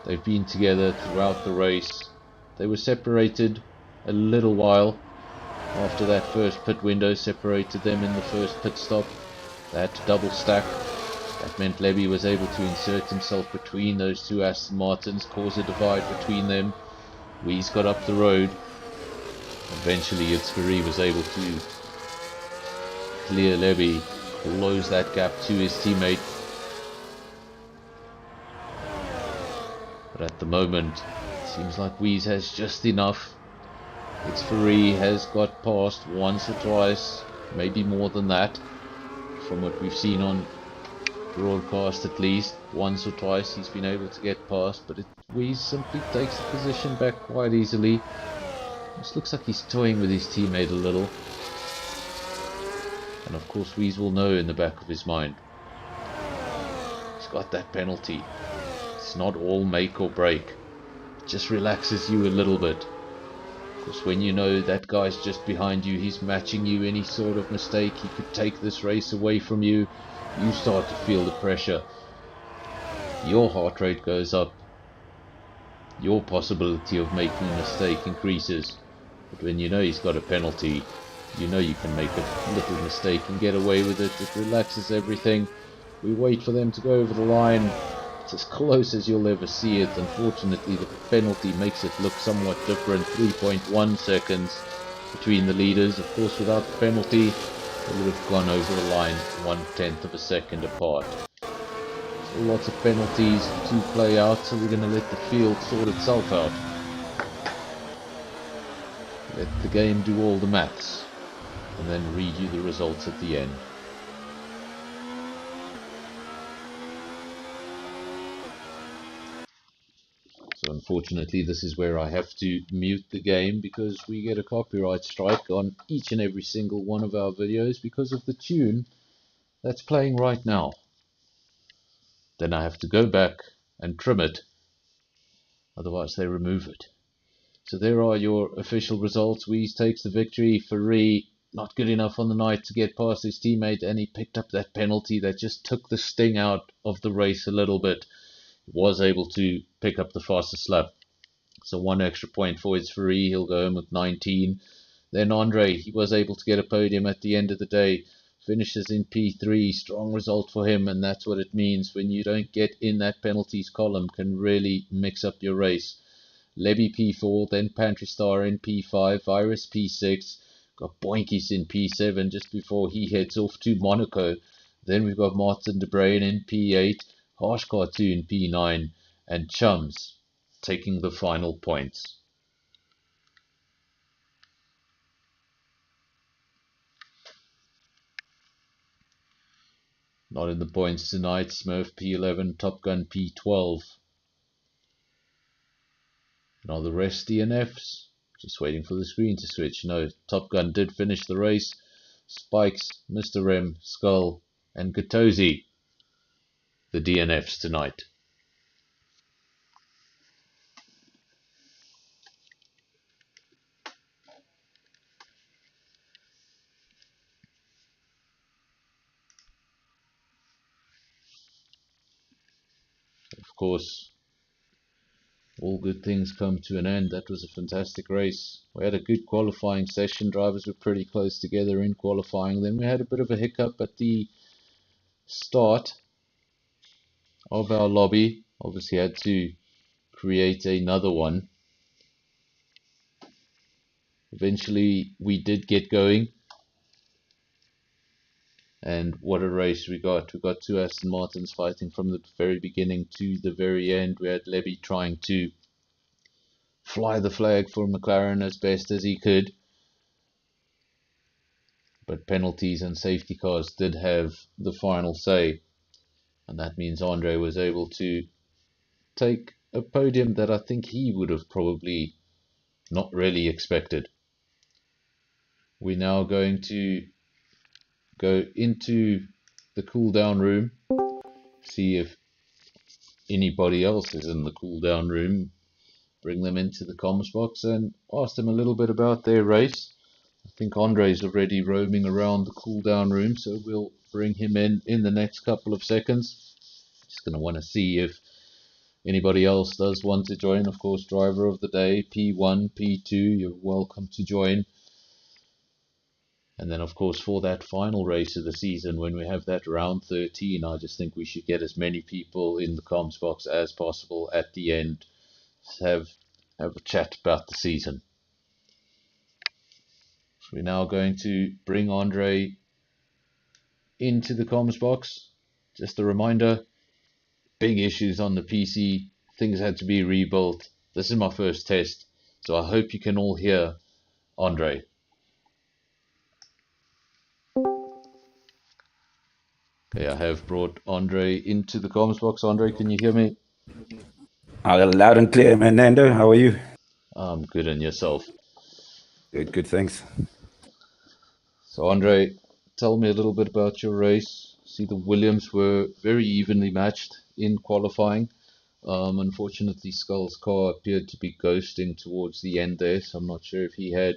They've been together throughout the race. They were separated a little while after that first pit window separated them in the first pit stop. They had to double stack. That meant Levy was able to insert himself between those two Aston Martins, cause a divide between them. Wees got up the road. Eventually SKR was able to clear Levy, close that gap to his teammate. But at the moment, it seems like Wees has just enough. SKR has got past once or twice, maybe more than that, from what we've seen on broadcast at least. Once or twice he's been able to get past, but Wees simply takes the position back quite easily. This looks like he's toying with his teammate a little. And of course Wees will know in the back of his mind, he's got that penalty. It's not all make or break. It just relaxes you a little bit. Because when you know that guy's just behind you, he's matching you, any sort of mistake, he could take this race away from you. You start to feel the pressure. Your heart rate goes up. Your possibility of making a mistake increases. But when you know he's got a penalty, you know you can make a little mistake and get away with it. It relaxes everything. We wait for them to go over the line. It's as close as you'll ever see it. Unfortunately, the penalty makes it look somewhat different. 3.1 seconds between the leaders. Of course, without the penalty, they would have gone over the line 1/10 of a second apart. So lots of penalties to play out, so we're going to let the field sort itself out. Let the game do all the maths, and then read you the results at the end. So unfortunately this is where I have to mute the game, because we get a copyright strike on each and every single one of our videos because of the tune that's playing right now. Then I have to go back and trim it, otherwise they remove it. So there are your official results. Wees takes the victory. Ferrari not good enough on the night to get past his teammate, and he picked up that penalty that just took the sting out of the race a little bit. Was able to pick up the fastest lap. So one extra point for his Ferrari. He'll go home with 19. Then Andre, he was able to get a podium at the end of the day. Finishes in P3. Strong result for him, and that's what it means when you don't get in that penalties column. Can really mix up your race. Levy P4, then Pantry Star in P5, Virus P6. Got Boinkies in P7 just before he heads off to Monaco. Then we've got Martin de Bruyn in P8. Harsh Cartoon P9, and Chums taking the final points. Not in the points tonight, Smurf P11, Top Gun P12. And are the rest DNFs? Just waiting for the screen to switch. No, Top Gun did finish the race. Spikes, Mr. Rem, Skull, and Gatozi, the DNFs tonight. Of course, all good things come to an end. That was a fantastic race. We had a good qualifying session. Drivers were pretty close together in qualifying. Then we had a bit of a hiccup at the start of our lobby. Obviously had to create another one. Eventually, we did get going. And what a race we got. We got two Aston Martins fighting from the very beginning to the very end. We had Levy trying to fly the flag for McLaren as best as he could. But penalties and safety cars did have the final say. And that means Andre was able to take a podium that I think he would have probably not really expected. We're now going to go into the cool down room, see if anybody else is in the cool down room, bring them into the comms box and ask them a little bit about their race. I think Andre's already roaming around the cool down room, so we'll bring him in the next couple of seconds. Just going to want to see if anybody else does want to join. Of course, driver of the day, P1, P2, you're welcome to join. And then, of course, for that final race of the season, when we have that round 13, I just think we should get as many people in the comms box as possible at the end. Have a chat about the season. So we're now going to bring Andre into the comms box. Just a reminder, big issues on the PC. Things had to be rebuilt. This is my first test, so I hope you can all hear Andre. Okay, I have brought Andre into the comms box. Andre, can you hear me? Loud and clear, Nando. How are you? I'm good, and yourself? Good, thanks. So, Andre, tell me a little bit about your race. See, the Williams were very evenly matched in qualifying. Unfortunately, Skull's car appeared to be ghosting towards the end there, so I'm not sure if he had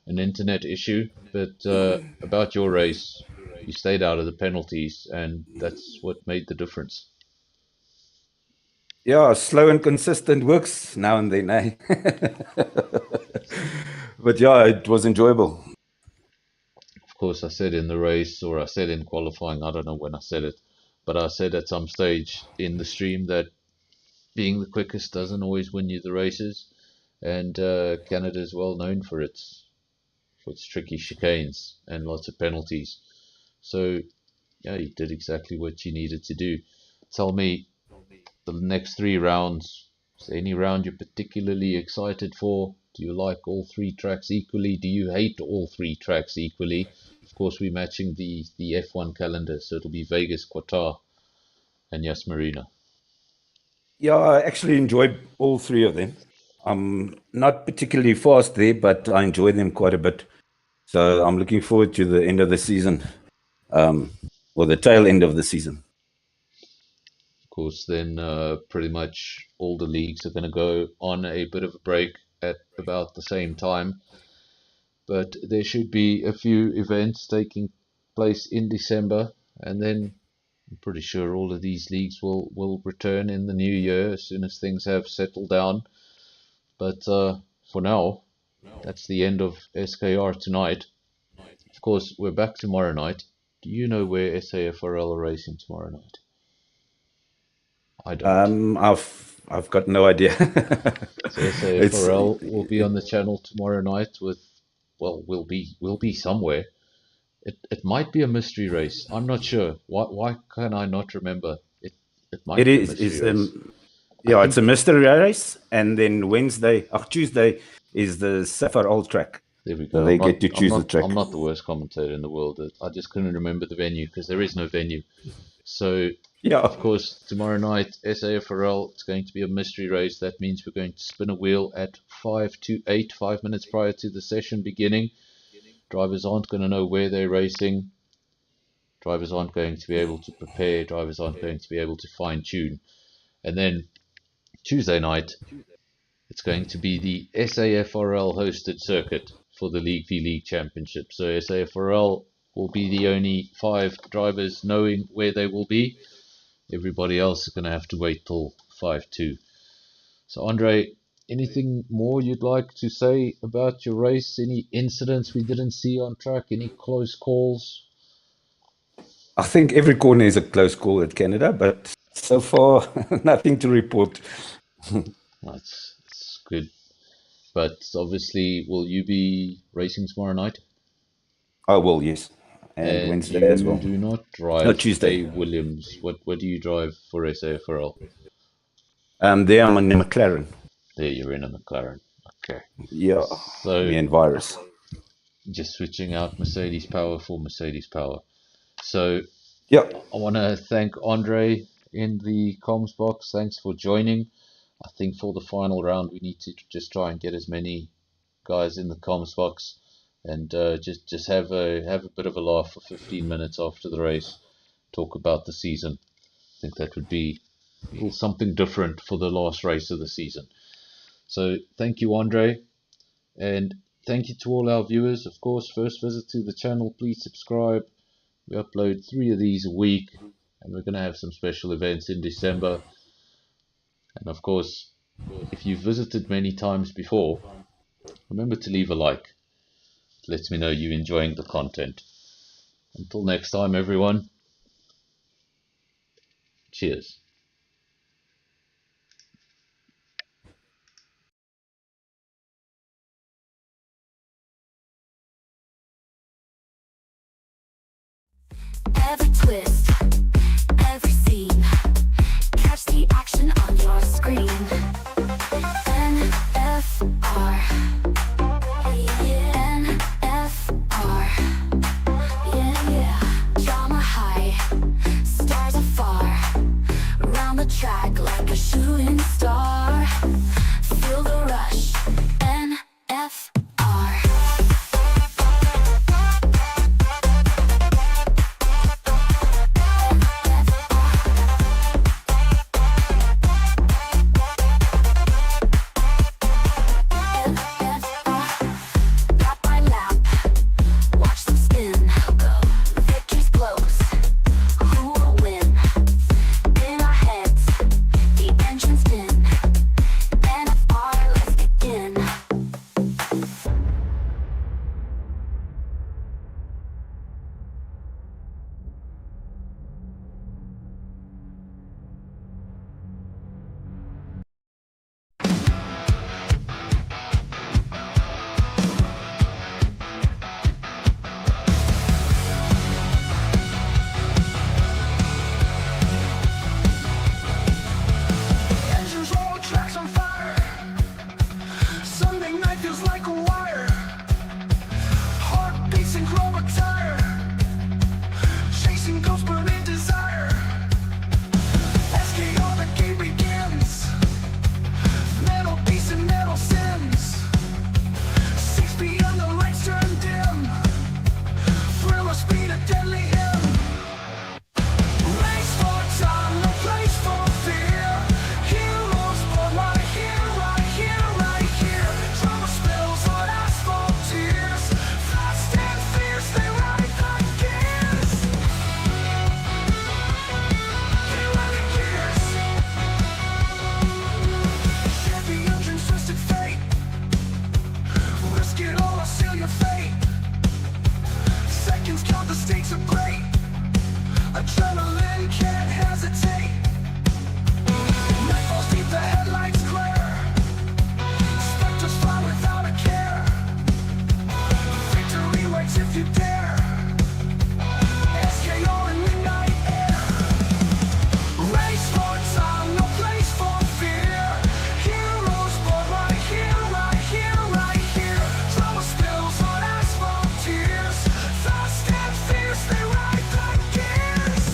an internet issue. But about your race, you stayed out of the penalties, and that's what made the difference. Yeah, slow and consistent works now and then, eh? But yeah, it was enjoyable. Of course, I said in the race, or I said in qualifying, I don't know when I said it, but I said at some stage in the stream that being the quickest doesn't always win you the races, and Canada is well known for its tricky chicanes and lots of penalties. So, yeah, you did exactly what you needed to do. Tell me, the next 3 rounds, is there any round you're particularly excited for? Do you like all 3 tracks equally? Do you hate all 3 tracks equally? Of course, we're matching the F1 calendar, so it'll be Vegas, Qatar, and Yas Marina. Yeah, I actually enjoyed all 3 of them. I'm not particularly fast there, but I enjoy them quite a bit. So I'm looking forward to the end of the season, or the tail end of the season. Of course, then pretty much all the leagues are going to go on a bit of a break at about the same time. But there should be a few events taking place in December, and then I'm pretty sure all of these leagues will return in the new year as soon as things have settled down. But for now, that's the end of SKR tonight. Of course, we're back tomorrow night. Do you know where SAFRL are racing tomorrow night? I don't. I've got no idea. So SAFRL will be on the channel tomorrow night with, well, we'll be somewhere. It might be a mystery race. I'm not sure. Why can I not remember? It might be a mystery race. Yeah, it's a mystery race, and then Tuesday is the SAFRL track. There we go. So they get to choose the track. I'm not the worst commentator in the world. I just couldn't remember the venue because there is no venue. So, yeah, of course, tomorrow night, SAFRL, it's going to be a mystery race. That means we're going to spin a wheel at 5 to 8, 5 minutes prior to the session beginning. Drivers aren't going to know where they're racing. Drivers aren't going to be able to prepare. Drivers aren't going to be able to fine-tune. And then Tuesday night, it's going to be the SAFRL hosted circuit for the League v League Championship. So SAFRL will be the only 5 drivers knowing where they will be. Everybody else is going to have to wait till 5-2. So Andre, anything more you'd like to say about your race? Any incidents we didn't see on track? Any close calls? I think every corner is a close call at Canada, but so far nothing to report. That's good. But obviously, will you be racing tomorrow night? Oh, well, yes. And And Wednesday as you well. do not No, drive Tuesday. a Williams. What do you drive for SAFRL? There I'm in the McLaren. There, you're in a McLaren. Okay. Yeah, So me and Virus. just switching out Mercedes power for Mercedes power. So Yeah. I want to thank Andre in the comms box. Thanks for joining. I think for the final round, we need to just try and get as many guys in the comms box and just have a bit of a laugh for 15 minutes after the race, talk about the season. I think that would be a little something different for the last race of the season. So thank you, Andre, and thank you to all our viewers. Of course, first visit to the channel, please subscribe. We upload 3 of these a week, and we're going to have some special events in December. And of course, if you've visited many times before, remember to leave a like. It lets me know you're enjoying the content. Until next time, everyone, cheers. Every twist, every scene, catch the action on your screen. NFR, yeah, NFR, yeah, yeah. Drama high, stars afar, round the track like a shooting star. Feel the rush, NFR. Lap by lap, watch them spin. Victory's close. Who will win? In our heads, the engine's spin. NFR, let's begin. Engines roll, tracks on fire. Sunday night feels like a wire. Heart beats and grow a tire. Chasing ghosts, burning desire. SKR, the game begins. Metal beasts and metal sins. 6 p.m. the lights turn dim. Thrill of speed, a deadly hymn. Race for time, no place for fear. Heroes born right here, right here, right here. Drama spills on asphalt tears. Fast and fierce, they ride like gears. They ride like gears. Champions, twisted fate. Risk it all or seal your fate. Seconds count, the stakes are great. Adrenaline can't hesitate. Night falls deep, the headlights glare. Spectres fly without a care. Victory waits if you dare. SKR in midnight air. Race for time, no place for fear. Heroes born right here, right here, right here. Drama spills on asphalt tears. Fast and fierce, they ride like gears.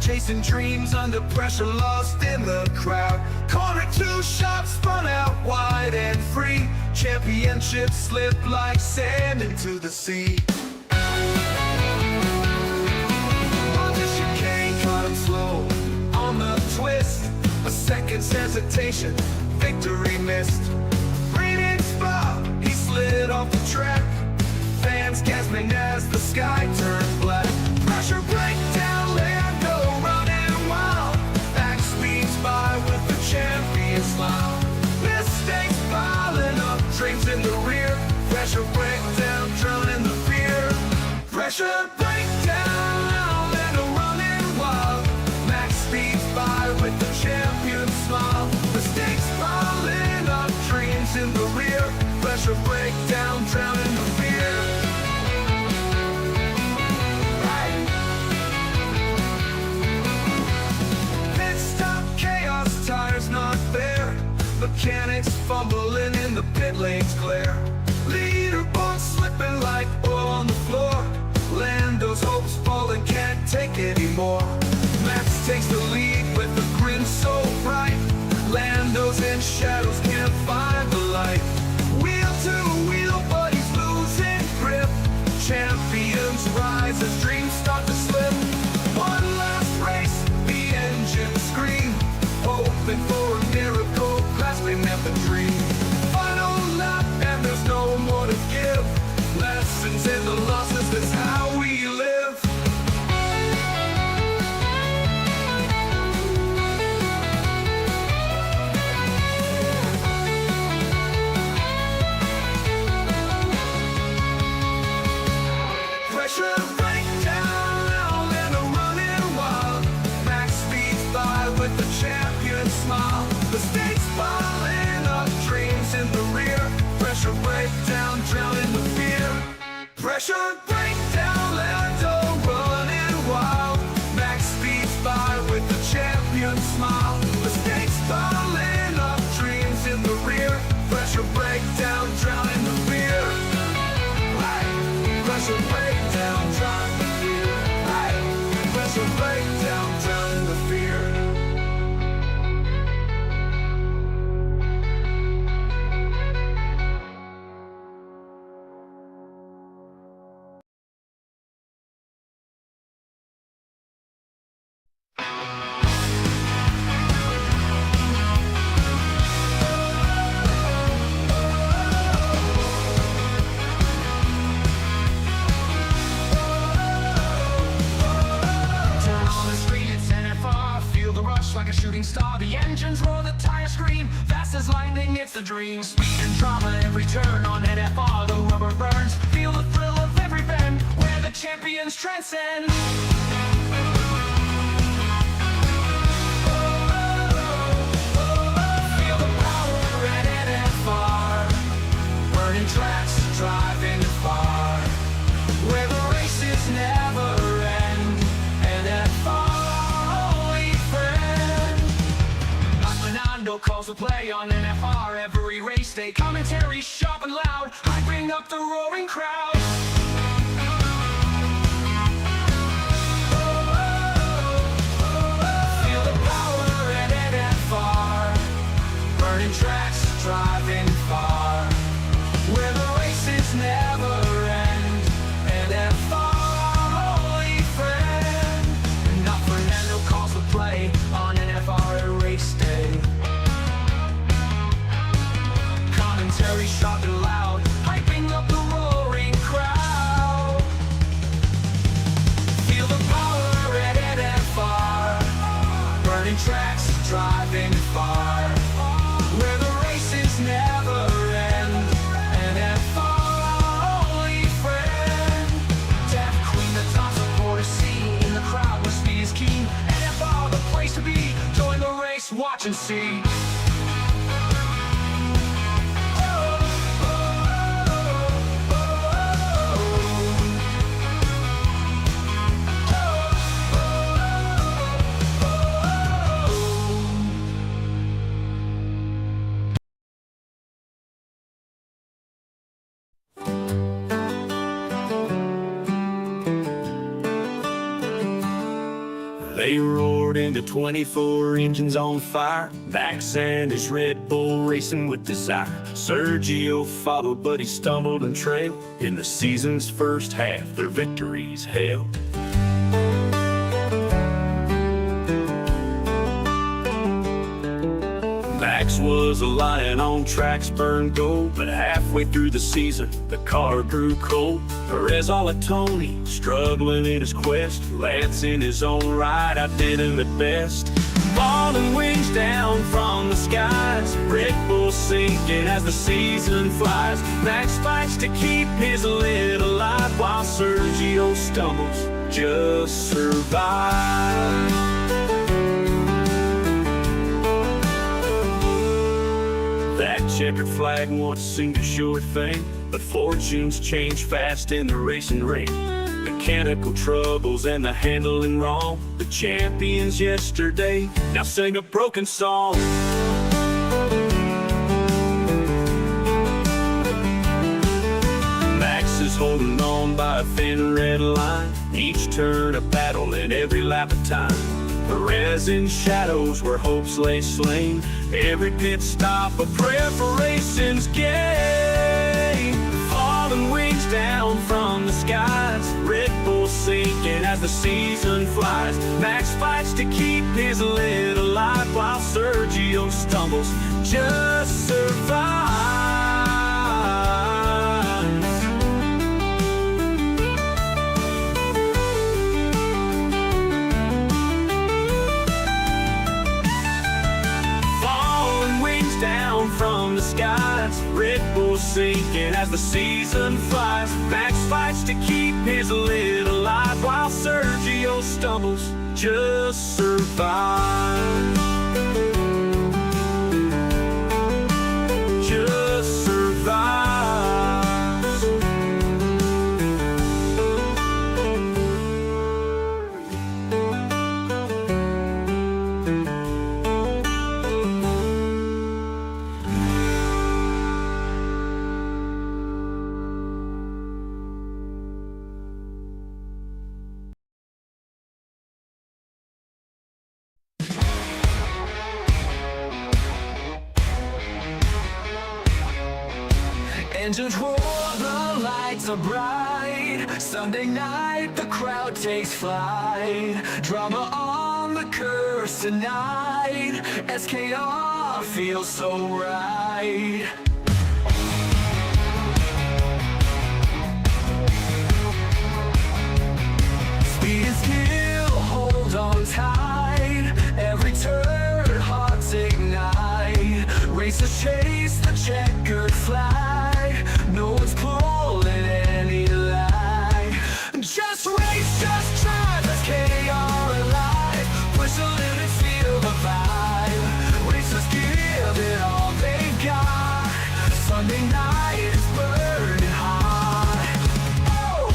chasing dreams under pressure, lost in the crowd. Corner two shots spun out wide and free. Championship slipped like sand into the sea. On the chicane, caught him slow on the twist. A second's hesitation, victory missed. Breathing spot, he slid off the track. Fans gasping as the sky turned black. Pressure breakdown, Lando running wild. Back speeds by with the champion smile. Mistakes piling up, dreams in the rear. Pressure breakdown, drowning the fear. Pressure breakdown, Lando running wild. Max speeds by with the champion smile. Mistakes piling up, dreams in the rear. Pressure breakdown, drowning the fear. Pit stop chaos, tires not there. Mechanics fumbling in the pit lane's glare. Leaderboard slipping like oil on the floor. Lando's hopes falling, can't take anymore. Max takes the lead with a grin so bright. Lando's in shadows, can't find the light. Wheel to wheel, but he's losing grip. Champions rise as dreams start to slip. One last race, the engines scream, hoping for a miracle, grasping at the dream. Final lap and there's no more to give. Lessons in the losses, that's how we live. Pressure breakdown and a running wild. Max speeds by with the champion smile. The stakes piling up, dreams in the rear. Pressure breakdown, drowning the fear. Pressure breakdown, Lando running wild. Max speeds by with the champion smile. The stakes piling up, dreams in the rear. Pressure breakdown, drowning the fear. Pressure breakdown, drowning the fear. Pressure breakdown, drowning the fear. Turn on the street, it's NFR. Feel the rush like a shooting star. The engines roar, the tires scream. Fast as lightning, it's a dream. Speed and drama, every turn on NFR. The rubber burns. Feel the thrill of every bend, where the champions transcend. Feel the power at NFR. Burning tracks, driving far, where the races never end. NFR, only friend. Like Fernando calls the play on NFR. Every race day, commentary sharp and loud, hyping up the roaring crowd. Feel the power at NFR. Burning tracks, driving far, where the races never end. NFR, only friend. Not Fernando calls the play on NFR at race day. Commentary sharp and loud, hyping up the roaring crowd. Feel the power at NFR. Burning tracks, driving far, where the races never end. NFR, only friend. Deaf queen, the top supporter scene. In the crowd where speed is keen. NFR, the place to be. Join the race, watch and see. They roared into 24 engines on fire. Max and his Red Bull racing with desire. Sergio followed, but he stumbled and trailed. In the season's first half, their victories held. Max was a lion on tracks burned gold, but halfway through the season, the car grew cold. Perez Tony struggling in his quest. Lance in his own right outdid him at best. Falling wings down from the skies, Red Bull sinking as the season flies. Max fights to keep his lid alive, while Sergio stumbles, just survive. That checkered flag once seemed a sure thing, but fortunes change fast in the racing ring. Mechanical troubles and the handling wrong. The champions yesterday now sing a broken song. Max is holding on by a thin red line, each turn a battle and every lap a time. Perez in shadows where hopes lay slain, every pit stop a prayer for racing's gain. Falling wings down from the skies, Red Bull sinking as the season flies. Max fights to keep his lid alive, while Sergio stumbles, just survives. From the skies, Red Bull sinking as the season flies. Max fights to keep his lid alive, while Sergio stumbles, just survives. Just survives. Engines roar, the lights are bright. Sunday night, the crowd takes flight. Drama on the curse tonight. SKR feels so right. Speed and skill, hold on tight. Every turn, hearts ignite. Racers chase the checkered flag. No one's pulling any lag. Just race, just drive, SKR alive. Push the limits, feel the vibe. Racers give it all they got. Sunday night is burning hot. Oh!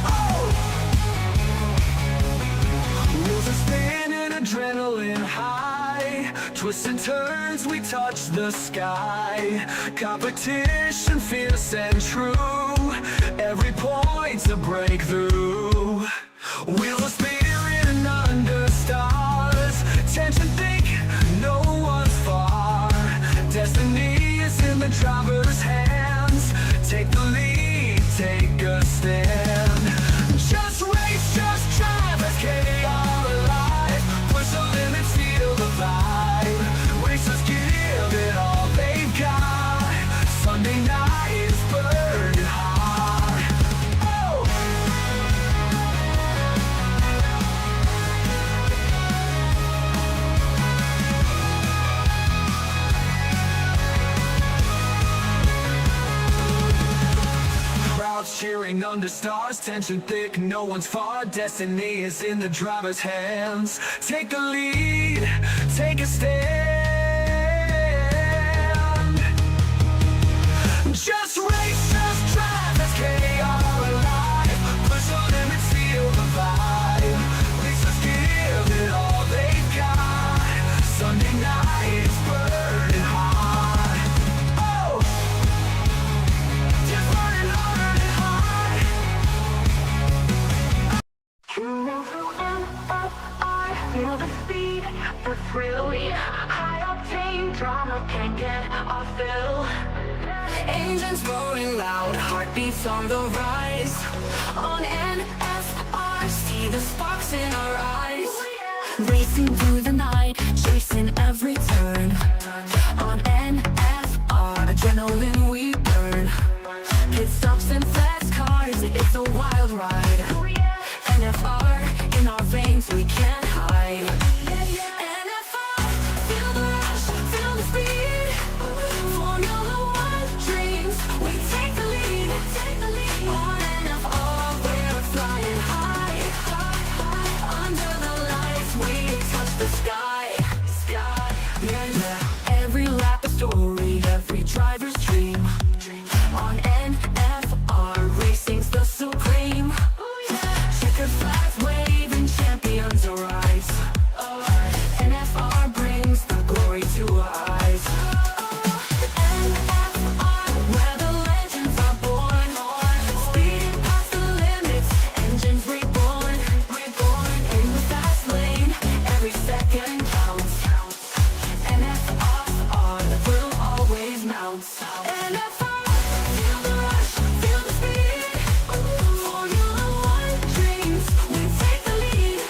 Oh! Wheels are spinning, adrenaline high. Twists and turns, we touch the sky. Competition fierce and true. Every point's a breakthrough. Wheel of spirit and under stars. Tension thick, no one's far. Destiny is in the driver's hands. Take the lead, take a stand. Just race, just drive, SKR alive. Push the limits, feel the vibe. Racers give it all they've got. Sunday night is burning hot. Oh! Crowds cheering under stars, tension thick, no one's far. Destiny is in the driver's hands. Take the lead, take a stand. Just race, just drive, SKR alive. Push the limits, feel the vibe. Racers give it all they've got. Sunday night is burning hot. Oh! Just burning hot. the thrill. High octane drama can't get off fill. Engines roaring loud, heartbeats on the rise. On NFR, see the sparks in our eyes. Racing through the night, chasing every turn. On NFR, adrenaline we burn. Pit stops and fast cars, it's a wild ride. NFR, in our veins we can't hide. NFR, feel the rush, feel the speed. Formula One dreams, we take the lead. On NFR, we're flying high. Under the lights, we touch the sky. Yeah. Every lap a story, every driver's dream. On NFR, racing's the supreme. Checker flags waving, champions arise. NFR brings the glory to our eyes. NFR, where the legends are born. Speeding past the limits, engines reborn. In the fast lane, every second counts. NFR, the thrill always mounts. NFR, feel the rush, feel the speed. Formula One dreams, we take the lead.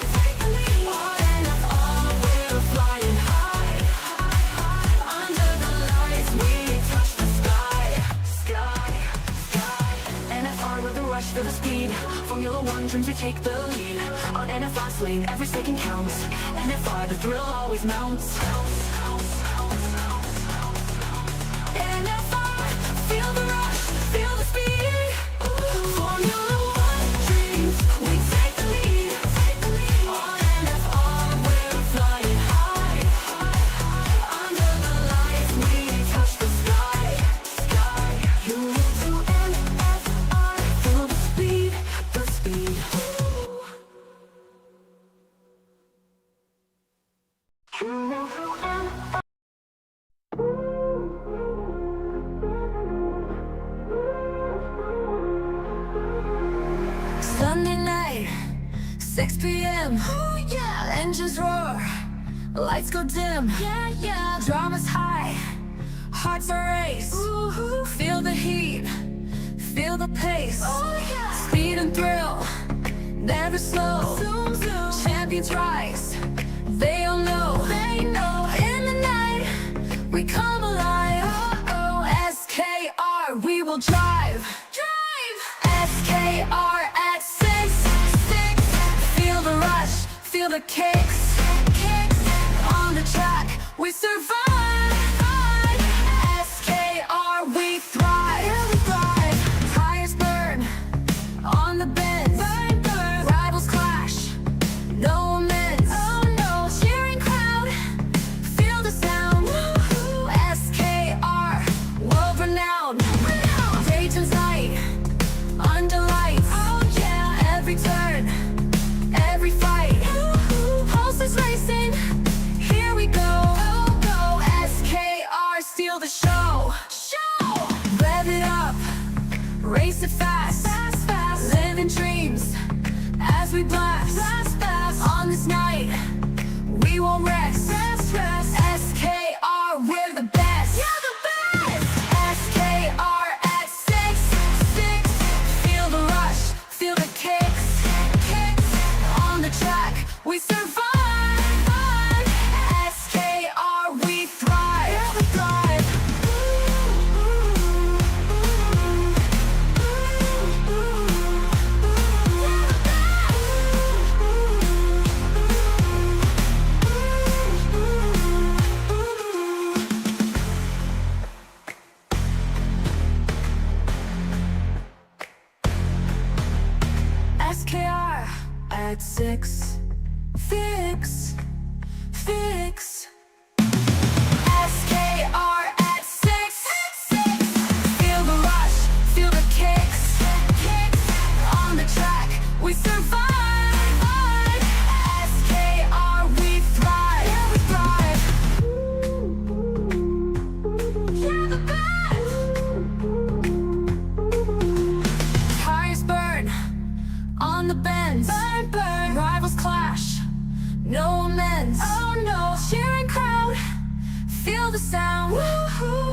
On NFR, we're flying high. Under the lights, we touch the sky. NFR with the rush, feel the speed. Formula One dreams, we take the lead. On NFR's lane, every second counts. NFR, the thrill always mounts. NFR, feel the rush, feel the speed. Formula One dreams, we take the lead. On NFR, we're flying high. Under the lights, we touch the sky. You move to NFR, feel the speed. You move to NFR. Sunday night, 6 p.m. Oh yeah, engines roar, lights go dim. Yeah. Drama's high, hearts are race. Ooh. Feel the heat, feel the pace. Oh yeah, speed and thrill, never slow. Zoom. Champions rise, they all know. In the night, we come alive. SKR, we will drive. SKR at 6. Feel the rush, feel the kicks. On the track, we survive. SKR, we thrive. Tires burn on the bends. Rivals clash, no amends. Cheering crowd, feel the sound. SKR, world renowned. Dayton's night, under lights. Every turn, every fight. Pulses racing, here we go. SKR, steal the show. Rev it up, race it fast. Living dreams as we blast. On this night, we won't rest. SKR, we're the best. SKR at 6. Feel the rush, feel the kicks. On the track, we survive. SKR, we thrive. SKR at 6. Fix. SKR at 6. Feel the rush, feel the kicks. On the track, we survive. SKR, we thrive. You're the best. Tires burn on the bends. Rivals clash, no amends. sound. Woo-hoo.